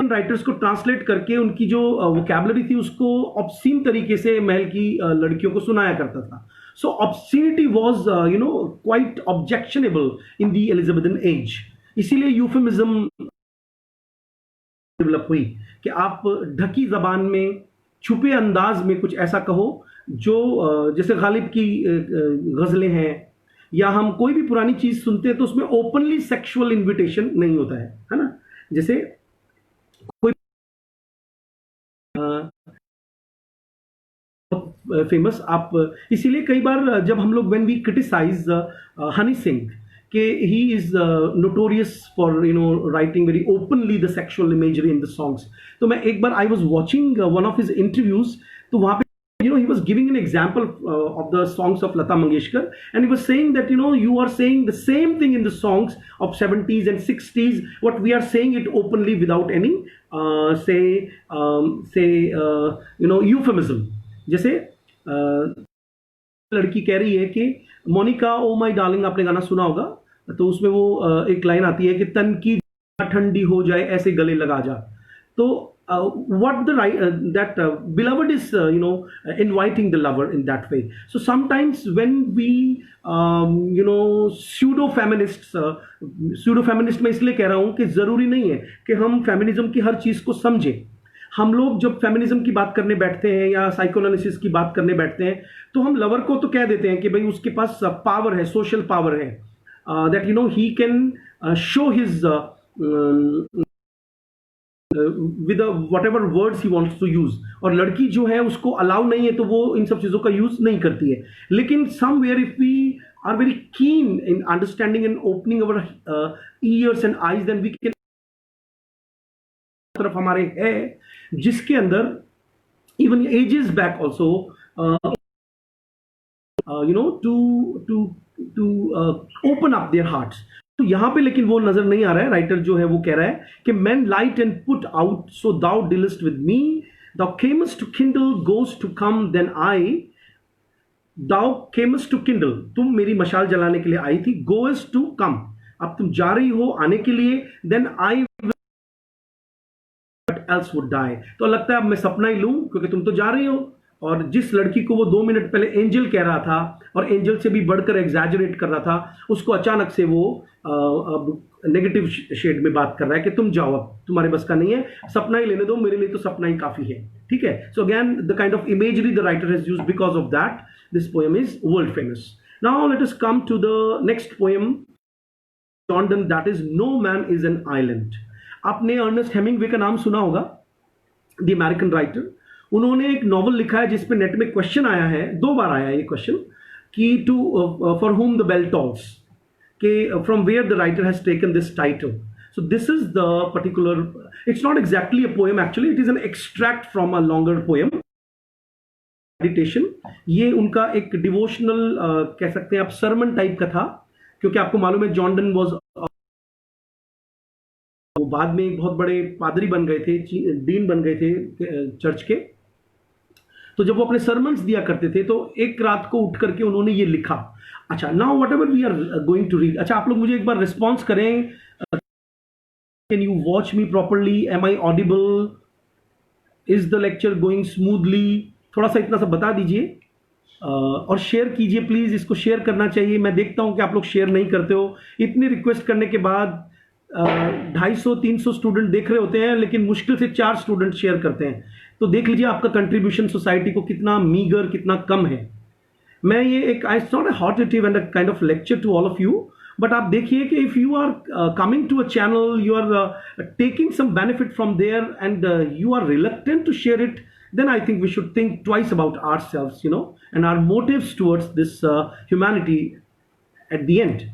Speaker 1: राइटर्स को ट्रांसलेट करके उनकी जो वोकैबुलरी थी उसको ऑब्सीन तरीके से महल की लड़कियों को सुनाया करता था. So obscenity was quite objectionable in the Elizabethan age. इसीलिए यूफेमिज्म डेवलप हुई कि आप ढकी जबान में छुपे अंदाज में कुछ ऐसा कहो जो जैसे गालिब की गजलें हैं, या हम कोई भी पुरानी चीज सुनते हैं तो उसमें ओपनली सेक्सुअल इन्विटेशन नहीं होता है ना. जैसे कोई फेमस आप, इसीलिए कई बार जब हम लोग when we criticize Honey Singh कि he is notorious for writing very openly the sexual imagery in the songs. तो मैं एक बार I was watching one of his interviews, तो वहाँ पे he was giving an example of the songs of Lata Mangeshkar, and he was saying that you are saying the same thing in the songs of 70s and 60s, what we are saying it openly without any euphemism. जैसे लड़की कह रही है कि Monika oh my darling, आपने गाना सुना होगा, तो उसमें वो एक लाइन आती है कि तन की ठंडी हो जाए ऐसे गले लगा जा. तो what the that beloved is inviting the lover in that way. So sometimes when we pseudo feminists मैं इसलिए कह रहा हूं कि जरूरी नहीं है कि हम फेमिनिज्म की हर चीज को समझें. हम लोग जब फेमिनिज्म की बात करने बैठते हैं या साइकोएनालिसिस की बात करने बैठते हैं तो हम लवर को तो कह देते हैं कि भाई उसके पास पावर है, सोशल पावर है, that he can show his with whatever words he wants to use. और लड़की जो है उसको अलाउ नहीं है तो वो इन सब चीजों का यूज नहीं करती है. लेकिन somewhere if we are very keen in understanding and opening our ears and eyes, then we can तरफ हमारे है जिसके अंदर even ages back also to open up their hearts. तो यहां पे लेकिन वो नजर नहीं आ रहा है. राइटर जो है वो कह रहा है कि men light and put out so thou deal'st with me, thou cam'st to kindle goest to come then I, thou cam'st to kindle, तुम मेरी मशाल जलाने के लिए आई थी, गोस टू कम, अब तुम जा रही हो आने के लिए, then I else would die. तो लगता है अब मैं सपना ही लूं क्योंकि तुम तो जा रही हो. और जिस लड़की को वो 2 मिनट पहले एंजल कह रहा था और एंजल से भी बढ़कर एग्जैजरेट कर रहा था, उसको अचानक से वो अब नेगेटिव शेड में बात कर रहा है कि तुम जाओ, अब तुम्हारे बस का नहीं है, सपना ही लेने दो, मेरे लिए तो सपना ही काफी है. ठीक है. So again the kind of imagery the writer has used, because of that this poem is world famous. Now let us come to the next poem, Jordan, that is no man is an island. आपने Ernest Hemingway का नाम सुना होगा, the American writer. उन्होंने एक novel लिखा है जिसपे नेट में क्वेश्चन आया है, 2 बार आया है ये क्वेश्चन, कि to for whom the bell tolls, के from where the writer has taken this title. So this is the particular, it's not exactly a poem, actually it is an extract from a longer poem, meditation. ये उनका एक devotional कह सकते हैं आप Sarman type का था, क्योंकि आपको मालूम है जॉर्डन वाज, वो बाद में एक बहुत बड़े पादरी बन गए थे, डीन बन गए थे चर्च के. तो जब वो अपने सरमन्स दिया करते थे तो एक रात को उठ करके उन्होंने ये लिखा. अच्छा, now whatever we are going to read, अच्छा आप लोग मुझे एक बार रिस्पॉन्स करें, can you watch me properly, am I audible, is the lecture going smoothly, थोड़ा सा इतना सा बता दीजिए. और शेयर कीजिए प्लीज, इसको शेयर करना चाहिए. मैं देखता हूं कि आप लोग शेयर नहीं करते हो. इतनी रिक्वेस्ट करने के बाद 250-300 स्टूडेंट देख रहे होते हैं, लेकिन मुश्किल से 4 स्टूडेंट शेयर करते हैं. तो देख लीजिए आपका कंट्रीब्यूशन सोसाइटी को कितना मीगर, कितना कम है. मैं ये एक, it's not a hortative and a kind of lecture to all of you, but आप देखिए कि if you are coming to a channel, you are taking some benefit from there and you are reluctant to share it, then I think we should think twice about ourselves, and our motives towards this humanity at the end.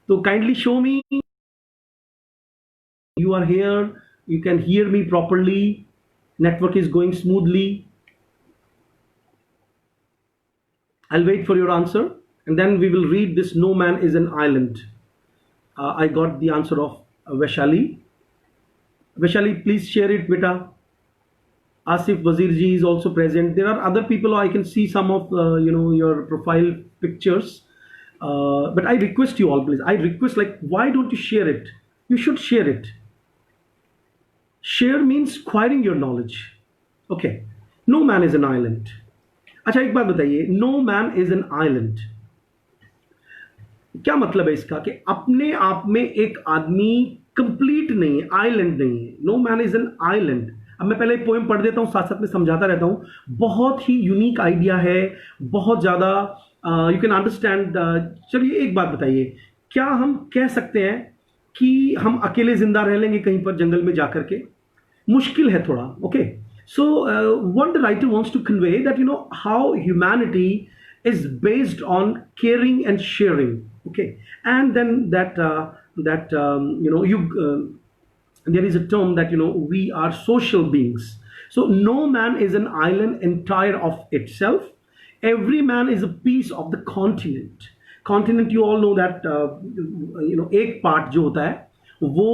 Speaker 1: So kindly show me you are here, you can hear me properly, network is going smoothly. I'll wait for your answer and then we will read this No Man is an Island. I got the answer of Vaishali. Vaishali, please share it, beta. Asif Wazir ji is also present. There are other people. I can see some of your profile pictures. But I request you all, please. I request, like, why don't you share it? You should share it. Share means acquiring your knowledge. Okay. No man is an island. अच्छा, एक बात बताइए, no man is an island, क्या मतलब है इसका? कि अपने आप में एक आदमी कंप्लीट नहीं है, आइलैंड नहीं है. No man is an island. अब मैं पहले एक पोएम पढ़ देता हूं, साथ साथ में समझाता रहता हूं. बहुत ही यूनिक आइडिया है, बहुत ज्यादा यू कैन अंडरस्टैंड. चलिए एक बात बताइए, क्या हम कह सकते हैं कि हम अकेले जिंदा रह लेंगे कहीं पर जंगल में जाकर के? मुश्किल है थोड़ा. Okay. So, what the writer wants to convey that how humanity is based on caring and sharing, okay, and then there is a term that we are social beings. So no man is an island entire of itself. Every man is a piece of the continent. Continent, you all know that एक part जो होता है वो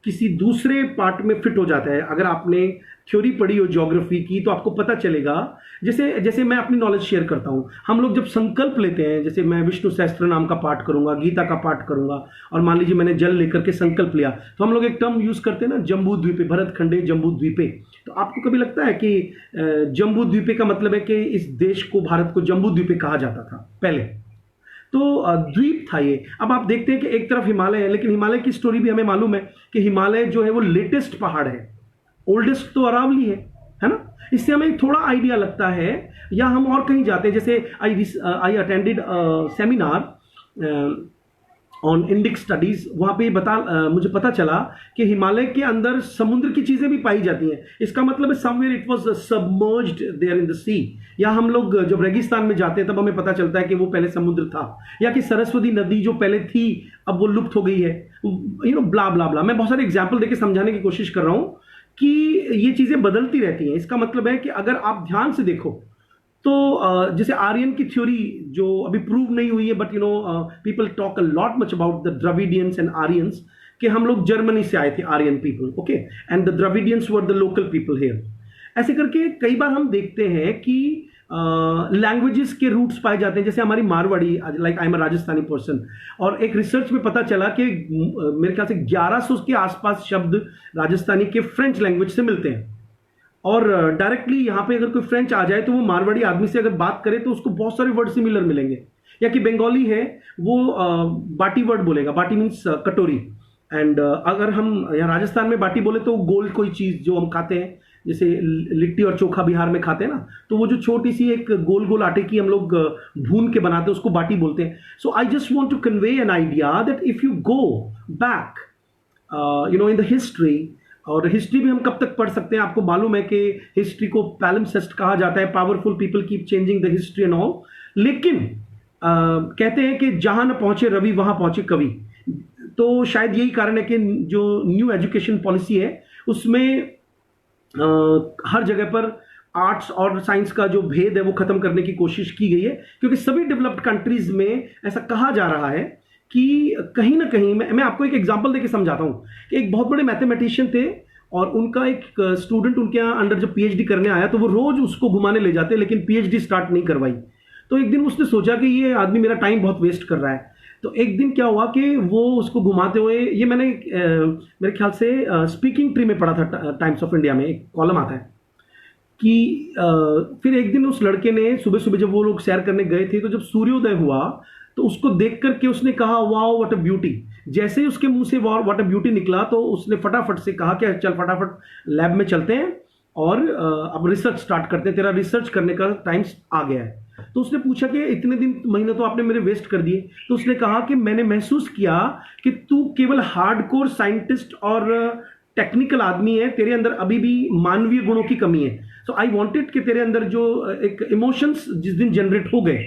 Speaker 1: किसी दूसरे part में fit हो जाता है. अगर आपने थ्योरी पढ़ी हो ज्योग्राफी की तो आपको पता चलेगा. जैसे मैं अपनी नॉलेज शेयर करता हूं. हम लोग जब संकल्प लेते हैं, जैसे मैं विष्णु सहस्त्र नाम का पाठ करूंगा, गीता का पाठ करूंगा, और मान लीजिए मैंने जल लेकर के संकल्प लिया, तो हम लोग एक टर्म यूज करते हैं ना, जम्बू द्वीपे, भरत खंडे जम्बू द्वीपे. तो आपको कभी लगता है कि जम्बू द्वीपे का मतलब है कि इस देश को, भारत को जम्बू द्वीपे कहा जाता था पहले? तो द्वीप था ये. अब आप देखते हैं कि एक तरफ हिमालय है, लेकिन हिमालय की स्टोरी भी हमें मालूम है कि हिमालय जो है वो लेटेस्ट पहाड़ है. ओल्डेस्ट तो अरावली है ना. इससे हमें थोड़ा आइडिया लगता है. या हम और कहीं जाते हैं, जैसे I attended seminar on Indic studies. वहां पे मुझे पता चला कि हिमालय के अंदर समुद्र की चीजें भी पाई जाती हैं. इसका मतलब है somewhere it was submerged there in the sea. या हम लोग जब रेगिस्तान में जाते हैं तब हमें पता चलता है कि वो पहले समुद्र था. या कि सरस्वती नदी जो पहले थी अब वो लुप्त हो गई है. ब्ला ब्ला ब्ला. मैं बहुत सारे एग्जाम्पल देके समझाने की कोशिश कर रहा हूं कि ये चीजें बदलती रहती हैं. इसका मतलब है कि अगर आप ध्यान से देखो तो जैसे आर्यन की थ्योरी जो अभी प्रूव नहीं हुई है, but people talk a lot much about the Dravidians and Aryans, कि हम लोग जर्मनी से आए थे, Aryan people. Okay. And the Dravidians were the local people here. ऐसे करके कई बार हम देखते हैं कि लैंग्वेजेस के रूट्स पाए जाते हैं. जैसे हमारी Marwari, like I am a Rajasthani person, और एक रिसर्च में पता चला कि मेरे ख्याल से 1100 के आसपास शब्द राजस्थानी के फ्रेंच लैंग्वेज से मिलते हैं. और डायरेक्टली यहाँ पे अगर कोई फ्रेंच आ जाए तो वो मारवाड़ी आदमी से अगर बात करे तो उसको बहुत सारे वर्ड सिमिलर मिलेंगे. या कि बंगाली है वो बाटी वर्ड बोलेगा. बाटी मीन्स कटोरी. एंड अगर हम यहाँ राजस्थान में बाटी बोले तो गोल कोई चीज जो हम खाते हैं, जैसे लिट्टी और चोखा बिहार में खाते हैं ना, तो वो जो छोटी सी एक गोल गोल आटे की हम लोग भून के बनाते हैं उसको बाटी बोलते हैं. So I just want to convey an idea that if you go back in the history, और हिस्ट्री भी हम कब तक पढ़ सकते हैं? आपको मालूम है कि हिस्ट्री को पैलिम्सेस्ट कहा जाता है. Powerful people keep changing the history and all. लेकिन कहते हैं कि जहां न पहुंचे रवि वहां पहुंचे कवि. तो शायद यही कारण है कि जो न्यू एजुकेशन पॉलिसी है उसमें हर जगह पर आर्ट्स और साइंस का जो भेद है वो खत्म करने की कोशिश की गई है. क्योंकि सभी डेवलप्ड कंट्रीज में ऐसा कहा जा रहा है कि कहीं ना कहीं, मैं आपको एक एग्जांपल देके समझाता हूं कि एक बहुत बड़े मैथमेटिशियन थे और उनका एक स्टूडेंट उनके यहाँ अंडर जब पीएचडी करने आया तो वो रोज उसको घुमाने ले जाते, लेकिन पीएचडी स्टार्ट नहीं करवाई. तो एक दिन उसने सोचा कि ये आदमी मेरा टाइम बहुत वेस्ट कर रहा है. तो एक दिन क्या हुआ कि वो उसको घुमाते हुए, ये मैंने मेरे ख्याल से स्पीकिंग ट्री में पढ़ा था, टाइम्स ऑफ इंडिया में एक कॉलम आता है कि फिर एक दिन उस लड़के ने सुबह सुबह जब वो लोग सैर करने गए थे तो जब सूर्योदय हुआ तो उसको देख करके उसने कहा वाओ व्हाट अ ब्यूटी. जैसे ही उसके मुंह से वाओ व्हाट अ ब्यूटी निकला तो उसने फटाफट से कहा कि चल फटाफट लैब में चलते हैं और अब रिसर्च स्टार्ट करते हैं, तेरा रिसर्च करने का टाइम आ गया है. तो उसने पूछा कि इतने दिन महीने तो आपने मेरे वेस्ट कर दिए. तो उसने कहा कि मैंने महसूस किया कि तू केवल हार्डकोर साइंटिस्ट और टेक्निकल आदमी है, तेरे अंदर अभी भी मानवीय गुणों की कमी है. सो आई वांटेड कि तेरे अंदर जो एक इमोशंस जिस दिन जनरेट हो गए,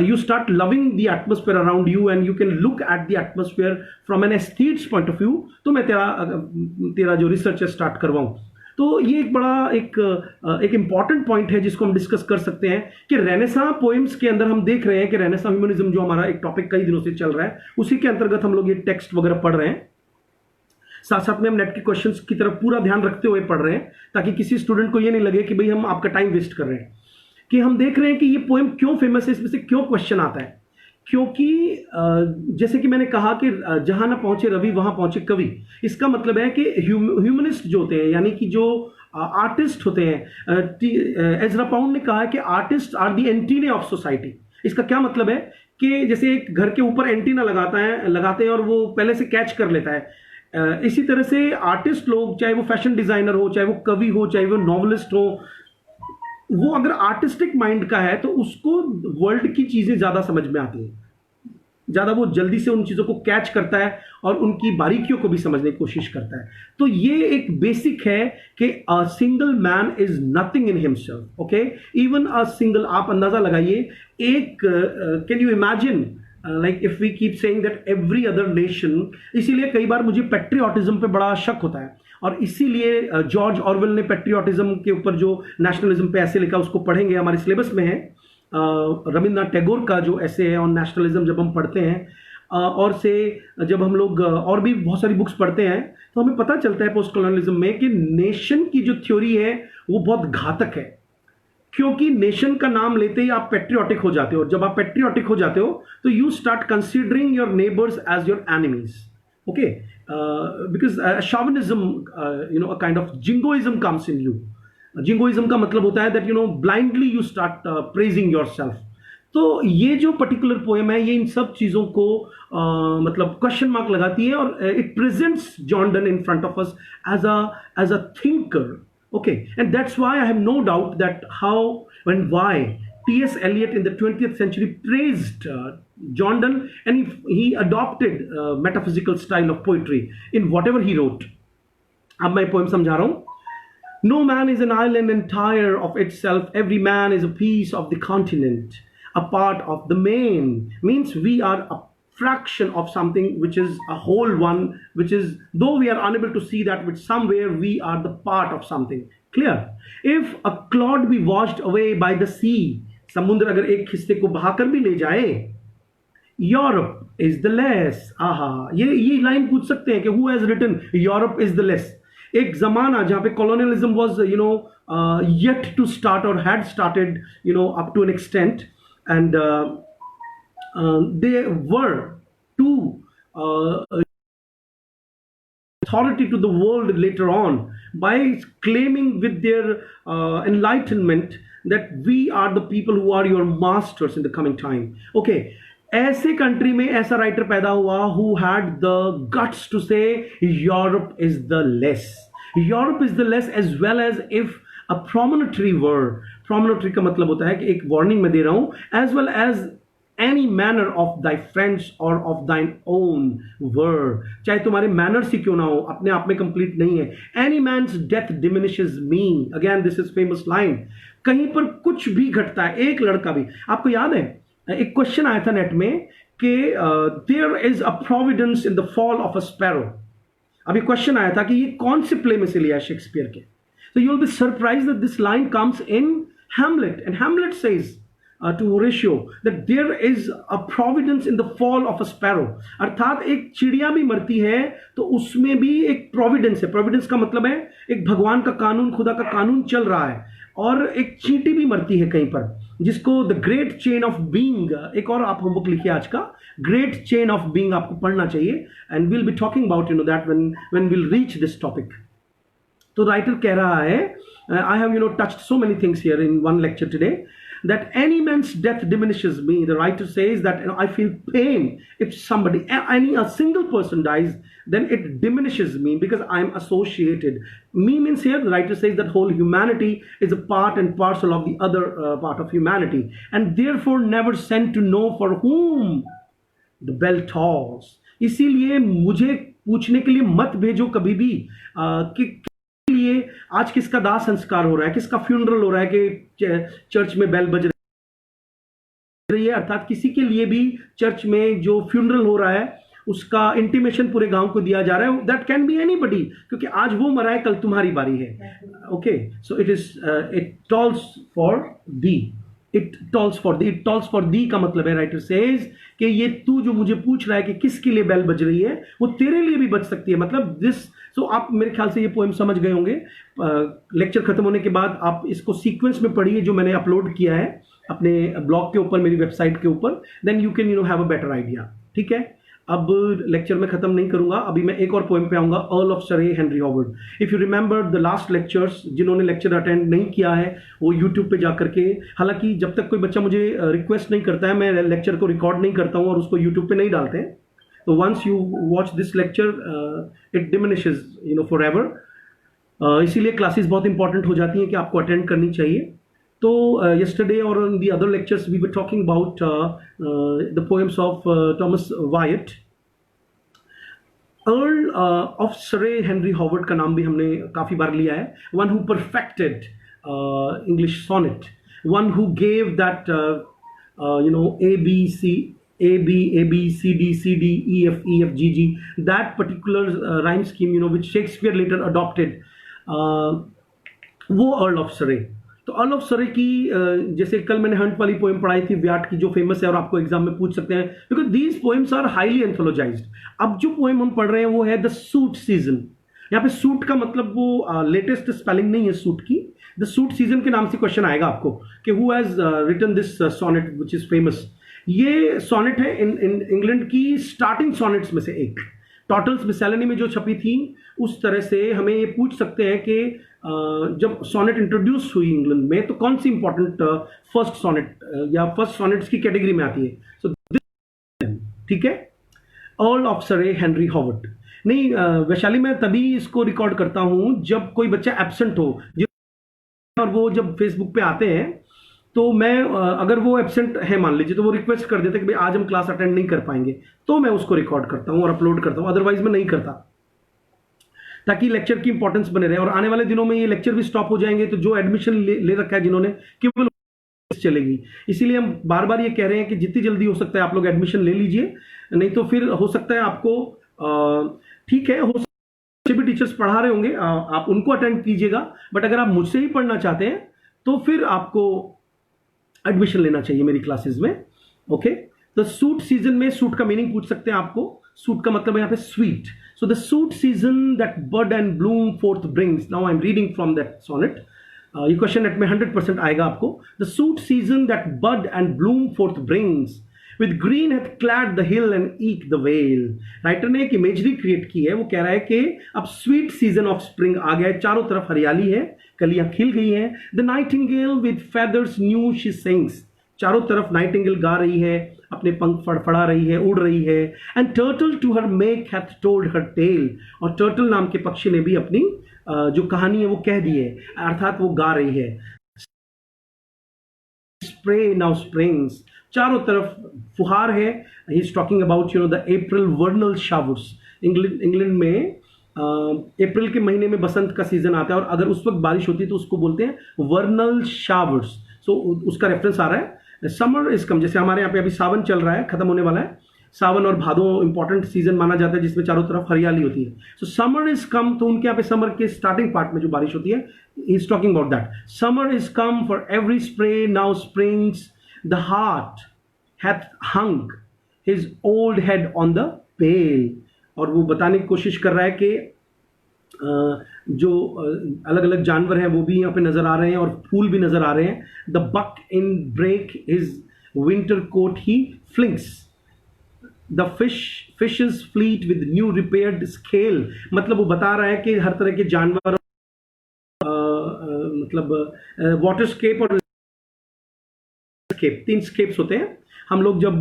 Speaker 1: you start loving the atmosphere around you and you can look at the atmosphere from an aesthete's point of view. तो मैं तेरा जो रिसर्च है स्टार्ट करवाऊं. तो ये एक बड़ा एक इंपॉर्टेंट पॉइंट है जिसको हम डिस्कस कर सकते हैं कि रेनेसां पोएम्स के अंदर हम देख रहे हैं कि रेनेसां ह्यूमनिज्म जो हमारा एक टॉपिक कई दिनों से चल रहा है उसी के अंतर्गत हम लोग ये टेक्स्ट वगैरह पढ़ रहे हैं. साथ साथ में हम नेट के क्वेश्चंस की तरफ पूरा ध्यान रखते हुए पढ़ रहे हैं, ताकि किसी स्टूडेंट को ये नहीं लगे कि भाई हम आपका टाइम वेस्ट कर रहे हैं। कि हम देख रहे हैं कि ये पोएम क्यों फेमस है, इसमें से क्यों क्वेश्चन आता है। क्योंकि जैसे कि मैंने कहा कि जहां ना पहुंचे रवि वहां पहुंचे कवि। इसका मतलब है कि ह्यूमनिस्ट जो होते हैं, यानी कि जो आर्टिस्ट होते हैं, एजरा पाउंड ने कहा है कि artist are the antennae of society. इसका क्या मतलब है कि जैसे एक घर के ऊपर एंटीना लगाते हैं और वो पहले से कैच कर लेता है, इसी तरह से आर्टिस्ट लोग, चाहे वो फैशन डिजाइनर हो, चाहे वो कवि हो, चाहे वो नॉवलिस्ट हो, वो अगर आर्टिस्टिक माइंड का है तो उसको वर्ल्ड की चीजें ज्यादा समझ में आती हैं, ज्यादा वो जल्दी से उन चीजों को कैच करता है और उनकी बारीकियों को भी समझने की कोशिश करता है। तो ये एक बेसिक है कि a single man is nothing in himself. Okay, even a single, आप अंदाजा लगाइए, एक can you imagine like if we keep saying that every other nation. इसीलिए कई बार मुझे पेट्रियोटिज्म पे बड़ा शक होता है, और इसीलिए जॉर्ज ऑरवेल ने पेट्रियोटिज्म के ऊपर जो नेशनलिज्म पे ऐसे लिखा, उसको पढ़ेंगे, हमारे सिलेबस में है। रविन्द्रनाथ टैगोर का जो ऐसे है ऑन नेशनलिज्म, जब हम पढ़ते हैं और से जब हम लोग और भी बहुत सारी बुक्स पढ़ते हैं, तो हमें पता चलता है पोस्ट कॉलोनियलिज्म में कि नेशन की जो थ्योरी है वो बहुत घातक है। क्योंकि नेशन का नाम लेते ही आप पेट्रियोटिक हो जाते हो, और जब आप पेट्रियोटिक हो जाते हो तो you start considering your neighbours as your enemies. Okay, because chauvinism, a kind of jingoism comes in you. Jingoism का मतलब होता है that blindly you start praising yourself. तो ये जो पर्टिकुलर पोएम है, ये इन सब चीजों को मतलब क्वेश्चन मार्क लगाती है, और it presents John Donne in front of us as a thinker. Okay, and that's why I have no doubt that how and why T.S. Eliot in the 20th century praised John Donne, and he adopted metaphysical style of poetry in whatever he wrote. अब मैं poem समझा रहा हूं। No man is an island entire of itself. Every man is a piece of the continent, a part of the main. Means we are a fraction of something which is a whole one, which is, though we are unable to see that, but somewhere we are the part of something. Clear? If a cloud be washed away by the sea, समुद्र अगर एक हिस्से को बहाकर भी ले जाए, Europe is the less. आहा, ये लाइन पूछ सकते हैं कि who has written Europe is the less. एक जमाना जहां पे colonialism was yet to start or had started up to an extent, and they were to authority to the world later on by claiming with their enlightenment that we are the people who are your masters in the coming time. Okay, ऐसे country में ऐसा writer पैदा हुआ who had the guts to say Europe is the less. Europe is the less, as well as if a promontory were, promontory का मतलब होता है कि एक वार्निंग में दे रहा हूं, as well as any manner of thy friends or of thine own were, चाहे तुम्हारे मैनर्स ही क्यों ना हो, अपने आप में कंप्लीट नहीं है। Any man's death diminishes me. Again, this is famous line. कहीं पर कुछ भी घटता है, एक लड़का भी, आपको याद है एक क्वेश्चन आया था नेट में कि there is a providence in the fall of a sparrow. अभी क्वेश्चन आया था कि ये कौन से प्ले में से लिया शेक्सपियर के। So you will be surprised that this line comes in Hamlet, and Hamlet says to Horatio that there is a providence in the fall of a sparrow. अर्थात एक चिड़िया भी मरती है तो उसमें भी एक प्रोविडेंस है। प्रोविडेंस का मतलब है एक भगवान का कानून, खुदा का कानून चल रहा है, और एक चींटी भी मरती है कहीं पर, जिसको the great chain of being, एक और आप होमवर्क लिखिए आज का, ग्रेट चेन ऑफ बीइंग आपको पढ़ना चाहिए, and will be talking about that when will reach this topic. तो राइटर कह रहा है, I have touched so many things here in one lecture today, that any man's death diminishes me. The writer says that I feel pain if somebody, a single person dies, then it diminishes me because I'm associated. Me means here the writer says that whole humanity is a part and parcel of the other part of humanity, and therefore never sent to know for whom the bell tolls. इसीलिए मुझे पूछने के लिए मत भेजो कभी भी कि लिए आज किसका दाह संस्कार हो रहा है, किसका फ्यूनरल हो रहा है कि चर्च में बेल बज रही है। अर्थात किसी के लिए भी चर्च में जो फ्यूनरल हो रहा है उसका इंटीमेशन पूरे गांव को दिया जा रहा है। दैट कैन बी एनीबडी, क्योंकि आज वो मरा है, कल तुम्हारी बारी है। Okay, so it tolls for the, it tolls for the का मतलब है, राइटर सेज कि ये तू जो मुझे पूछ रहा है कि किसके लिए बेल बज रही है, वो तेरे लिए भी बज सकती है। मतलब सो आप मेरे ख्याल से ये पोएम समझ गए होंगे। लेक्चर खत्म होने के बाद आप इसको सीक्वेंस में पढ़िए जो मैंने अपलोड किया है अपने ब्लॉग के ऊपर, मेरी वेबसाइट के ऊपर, then you can have a better idea. ठीक है, अब लेक्चर में खत्म नहीं करूंगा, अभी मैं एक और पोएम पे आऊंगा, अर्ल ऑफ सरे Henry Howard. If you remember the last lectures, जिन्होंने लेक्चर अटेंड नहीं किया है वो यूट्यूब पे जाकर के, हालांकि जब तक कोई बच्चा मुझे रिक्वेस्ट नहीं करता है मैं लेक्चर को रिकॉर्ड नहीं करता हूं और उसको यूट्यूब पे नहीं डालते हैं, तो once you watch this lecture it diminishes forever. इसीलिए क्लासेस बहुत इंपॉर्टेंट हो जाती हैं कि आपको अटेंड करनी चाहिए। तो yesterday or in the other lectures we were talking about the poems of Thomas Wyatt। Earl of Surrey Henry Howard का नाम भी हमने काफ़ी बार लिया है। One who perfected English sonnet, one who gave that A B C A B A B C D C D E F E F G G, that particular rhyme scheme which Shakespeare later adopted, वो earl of सरे। तो earl of सरे की जैसे कल मैंने Hunt वाली poem पढ़ाई थी व्याट की, जो फेमस है और आपको एग्जाम में पूछ सकते हैं, because these poems are highly anthologized. अब जो पोएम हम पढ़ रहे हैं वो है द सूट सीजन। यहाँ पे सूट का मतलब वो लेटेस्ट स्पेलिंग नहीं है सूट की, द सूट सीजन के नाम से क्वेश्चन आएगा आपको कि who has written this sonnet which is famous. ये सोनेट है इन इंग्लैंड की स्टार्टिंग सोनेट्स में से एक, टॉटल्स मिसैलिनी में जो छपी थी उस तरह से हमें ये पूछ सकते हैं कि जब सोनेट इंट्रोड्यूस हुई इंग्लैंड में तो कौन सी इंपॉर्टेंट फर्स्ट सोनेट या फर्स्ट सोनेट्स की कैटेगरी में आती है। सो ठीक है, अर्ल ऑफ सरे हेनरी हॉवर्ड। नहीं वैशाली, मैं तभी इसको रिकॉर्ड करता हूं जब कोई बच्चा एब्सेंट हो, और वो जब फेसबुक पे आते हैं तो मैं अगर वो एब्सेंट है मान लीजिए तो वो रिक्वेस्ट कर देते कि भाई आज हम क्लास अटेंड नहीं कर पाएंगे, तो मैं उसको रिकॉर्ड करता हूं और अपलोड करता हूं, अदरवाइज मैं नहीं करता, ताकि लेक्चर की इंपॉर्टेंस बने रहे। और आने वाले दिनों में ये लेक्चर भी स्टॉप हो जाएंगे तो जो एडमिशन ले रखा है जिन्होंने, केवल चलेगी। इसीलिए हम बार बार ये कह रहे हैं कि जितनी जल्दी हो सकता है आप लोग एडमिशन ले लीजिए, नहीं तो फिर हो सकता है आपको ठीक है, हो सकता है भी टीचर्स पढ़ा रहे होंगे, आप उनको अटेंड कीजिएगा, बट अगर आप मुझसे ही पढ़ना चाहते हैं तो फिर आपको एडमिशन लेना चाहिए मेरी क्लासेस में। ओके, तो सूट सीजन में सूट का मीनिंग पूछ सकते हैं आपको। सूट का मतलब है यहाँ पे sweet. So the soote season that bud and bloom forth brings, now I am reading from that sonnet. ये क्वेश्चन नेट में 100% आएगा आपको। The soote season that bud and bloom forth brings, with green hath clad the hill and eke the vale। Writer ने एक imagery create की है, वो कह रहा है कि अब स्वीट सीजन ऑफ स्प्रिंग आ गया है, चारों तरफ हरियाली है, कलियां खिल गई हैं। The Nightingale with feathers knew she sings, चारों तरफ नाइटिंगेल गा रही है, अपने पंख फड़फड़ा रही है, उड़ रही है। And turtle to her make hath told her tale, और टर्टल नाम के पक्षी ने भी अपनी जो कहानी है वो कह दी है, अर्थात वो गा रही है। स्प्रे नाउ स्प्रिंग्स, चारों तरफ फुहार है। He is talking about the April वर्नल showers. England में अप्रैल के महीने में बसंत का सीजन आता है और अगर उस वक्त बारिश होती है तो उसको बोलते हैं वर्नल शावर्स। सो उसका रेफरेंस आ रहा है। समर इज कम, जैसे हमारे यहाँ पे अभी सावन चल रहा है, खत्म होने वाला है। सावन और भादो इंपॉर्टेंट सीजन माना जाता है जिसमें चारों तरफ हरियाली होती है। सो समर इज कम, तो उनके यहाँ पे समर के स्टार्टिंग पार्ट में जो बारिश होती है, he is talking about that. Summer is come for every spray now springs, the heart hath hung his old head on the pail। और वो बताने की कोशिश कर रहा है कि जो अलग अलग जानवर हैं वो भी यहाँ पे नजर आ रहे हैं और फूल भी नजर आ रहे हैं। The buck in brake his winter coat he flings, the fishes fleet with new repaired scale. मतलब वो बता रहा है कि हर तरह के जानवर मतलब वाटरस्केप और तीन स्केप्स होते हैं। हम लोग जब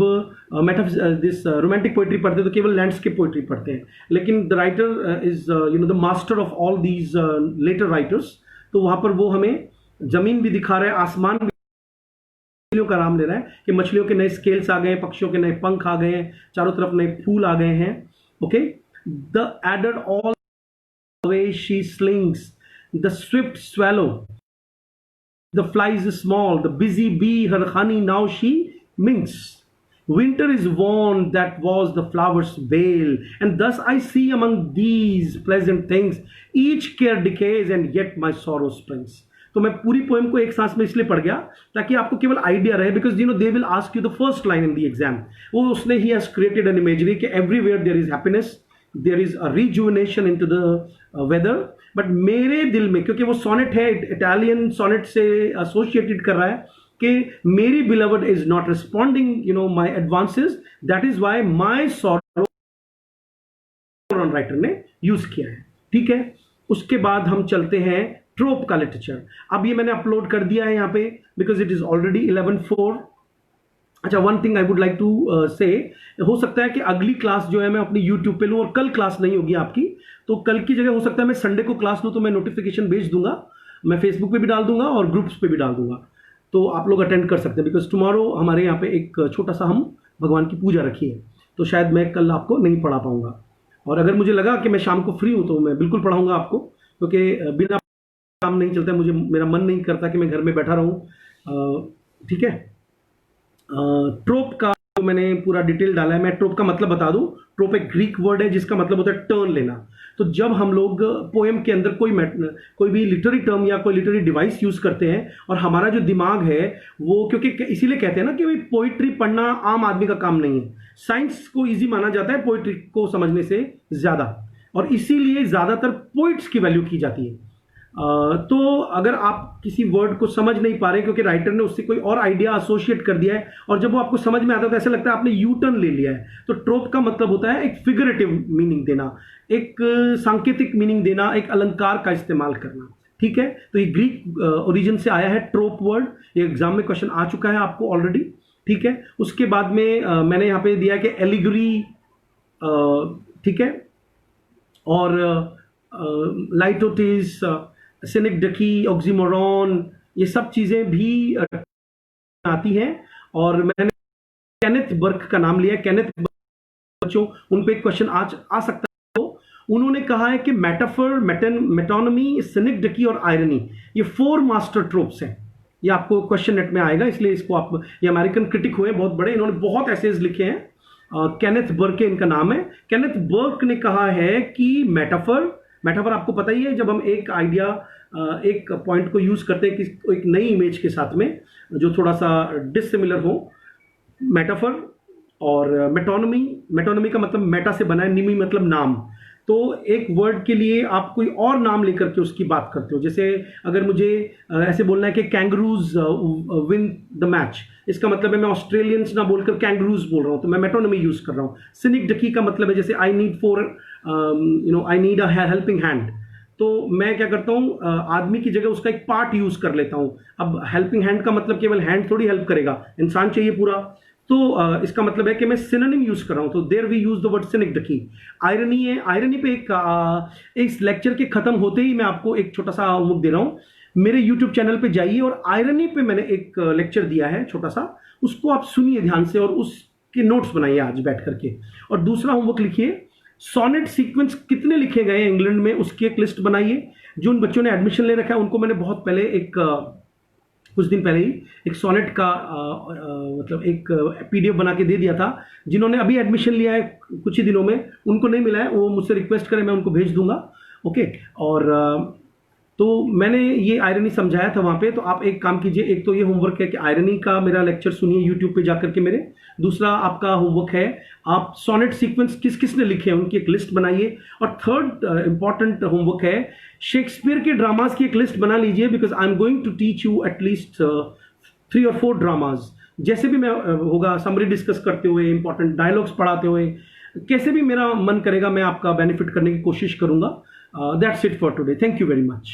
Speaker 1: दिस रोमांटिक पोइट्री पढ़ते हैं तो केवल लैंडस्केप पोइट्री पढ़ते हैं, लेकिन the writer is the master of all these letter writers. तो वहां पर वो हमें जमीन भी दिखा रहा है, आसमान भी, मछलियों का नाम ले रहा है कि मछलियों के नए स्केल्स आ गए हैं, पक्षियों के नए पंख आ गए हैं, चारों तरफ नए फूल आ गए हैं। Okay, the adder all way she slings, the Swift swallow, the flies is small, the busy bee her honey now she minks। Winter is worn that was the flower's veil, and thus I see among these pleasant things each care decays and yet my sorrow springs। तो मैं पूरी poem को एक सांस में इसलिए पढ़ गया ताकि आपको केवल आइडिया रहे, because they will ask you the first line in the exam. वो उसने he has created an imagery कि everywhere there is happiness, there is a rejuvenation into the weather. But मेरे दिल में, क्योंकि वो सोनेट है, इटालियन सोनेट से एसोसिएटेड कर रहा है कि मेरी beloved is not responding my advances, that is why my sorrow writer ने यूज किया है. ठीक है, उसके बाद हम चलते हैं ट्रोप का लिटरेचर. अब ये मैंने अपलोड कर दिया है यहाँ पे बिकॉज इट इज ऑलरेडी 11/4. अच्छा, one thing I would like to say, हो सकता है कि अगली क्लास जो है मैं अपनी यूट्यूब पे लूँ और कल क्लास नहीं होगी आपकी, तो कल की जगह हो सकता है मैं संडे को क्लास लूँ, तो मैं नोटिफिकेशन भेज दूंगा, मैं फेसबुक पे भी डाल दूंगा और ग्रुप्स पे भी डाल दूंगा, तो आप लोग अटेंड कर सकते हैं. बिकॉज टुमारो हमारे यहाँ पे एक छोटा सा हम भगवान की पूजा रखी है, तो शायद मैं कल आपको नहीं पढ़ा पाऊंगा. और अगर मुझे लगा कि मैं शाम को फ्री हूँ तो मैं बिल्कुल पढ़ाऊंगा आपको, क्योंकि बिना काम नहीं चलता है. मुझे, मेरा मन नहीं करता कि मैं घर में बैठा रहूँ. ठीक है, ट्रोप का जो मैंने पूरा डिटेल डाला है. मैं ट्रोप का मतलब बता दूं. ट्रोप एक ग्रीक वर्ड है जिसका मतलब होता है टर्न लेना. तो जब हम लोग पोएम के अंदर कोई भी लिटरेरी टर्म या कोई लिटरेरी डिवाइस यूज करते हैं, और हमारा जो दिमाग है वो, क्योंकि इसीलिए कहते हैं ना कि भाई पोइट्री पढ़ना आम आदमी का काम नहीं है. साइंस को इजी माना जाता है पोइट्री को समझने से ज्यादा, और इसीलिए ज्यादातर पोइट्स की वैल्यू की जाती है. तो अगर आप किसी वर्ड को समझ नहीं पा रहे क्योंकि राइटर ने उससे कोई और आइडिया एसोसिएट कर दिया है, और जब वो आपको समझ में आता है तो ऐसा लगता है आपने यू टर्न ले लिया है. तो ट्रोप का मतलब होता है एक फिगरेटिव मीनिंग देना, एक सांकेतिक मीनिंग देना, एक अलंकार का इस्तेमाल करना. ठीक है, तो ये ग्रीक ओरिजिन से आया है ट्रोप वर्ड. ये एग्जाम में क्वेश्चन आ चुका है आपको ऑलरेडी. ठीक है, उसके बाद में मैंने यहाँ पे दिया है कि एलिगरी, ठीक है, और लाइटोटिस, सिनिकडकी, ऑक्सीमोरॉन, ये सब चीजें भी आती हैं. और मैंने केनेथ बर्क का नाम लिया है. केनेथ बच्चों, उन पे क्वेश्चन आ सकता है. तो उन्होंने कहा है कि मेटाफर, मेटोनमी, सिनिकडकी और आयरनी, ये 4 मास्टर ट्रोप्स हैं. ये आपको क्वेश्चन नेट में आएगा, इसलिए इसको आप, ये अमेरिकन क्रिटिक हुए बहुत बड़े, इन्होंने बहुत एसेज लिखे हैं. केनेथ बर्क इनका नाम है. केनेथ बर्क ने कहा है कि मेटाफर आपको पता ही है, जब हम एक आइडिया, एक पॉइंट को यूज करते हैं कि एक नई इमेज के साथ में जो थोड़ा सा डिसिमिलर हो. मेटाफर और मेटोनमी का मतलब मेटा से बना है, निमी मतलब नाम. तो एक वर्ड के लिए आप कोई और नाम लेकर के उसकी बात करते हो. जैसे अगर मुझे ऐसे बोलना है कि कैंगरूज विन द मैच, इसका मतलब है मैं ऑस्ट्रेलियंस ना बोलकर कैंगरूज बोल रहा हूं, तो मैं मेटोनमी यूज कर रहा हूं. सिनिकडकी का मतलब है जैसे I need a helping hand, तो मैं क्या करता हूं, आदमी की जगह उसका एक पार्ट यूज कर लेता हूं. अब हेल्पिंग हैंड का मतलब केवल हैंड थोड़ी हेल्प करेगा, इंसान चाहिए पूरा. तो इसका मतलब है कि मैं सिनोनिम यूज कर रहा हूं. तो there we use the word synecdoche. Irony है. आयरनी पे इस लेक्चर के खत्म होते ही मैं आपको एक छोटा सा होमवर्क दे रहा हूं. मेरे यूट्यूब चैनल पे जाइए और आयरनी पे मैंने एक लेक्चर दिया है छोटा सा, उसको आप सुनिए ध्यान से और उसके नोट्स बनाइए आज बैठ करके. और दूसरा होमवर्क लिखिए, सोनेट सीक्वेंस कितने लिखे गए हैं इंग्लैंड में, उसकी एक लिस्ट बनाइए. जो उन बच्चों ने एडमिशन ले रखा है उनको मैंने बहुत पहले कुछ दिन पहले ही एक सोनेट का मतलब एक पीडीएफ बना के दे दिया था. जिन्होंने अभी एडमिशन लिया है कुछ ही दिनों में, उनको नहीं मिला है, वो मुझसे रिक्वेस्ट करें, मैं उनको भेज दूंगा. ओके, और तो मैंने ये आयरनी समझाया था वहां पे. तो आप एक काम कीजिए, एक तो ये होमवर्क है कि आयरनी का मेरा लेक्चर सुनिए यूट्यूब पे जाकर के मेरे. दूसरा आपका होमवर्क है, आप सोनेट सीक्वेंस किस किस ने लिखे हैं उनकी एक लिस्ट बनाइए. और थर्ड इंपॉर्टेंट होमवर्क है, शेक्सपियर के ड्रामाज की एक लिस्ट बना लीजिए, because I am going to teach you at least 3 और 4 ड्रामाज. जैसे भी मैं होगा समरी डिस्कस करते हुए, इंपॉर्टेंट डायलॉग्स पढ़ाते हुए, कैसे भी मेरा मन करेगा मैं आपका बेनिफिट करने की कोशिश करूंगा. That's it for today. Thank you very much.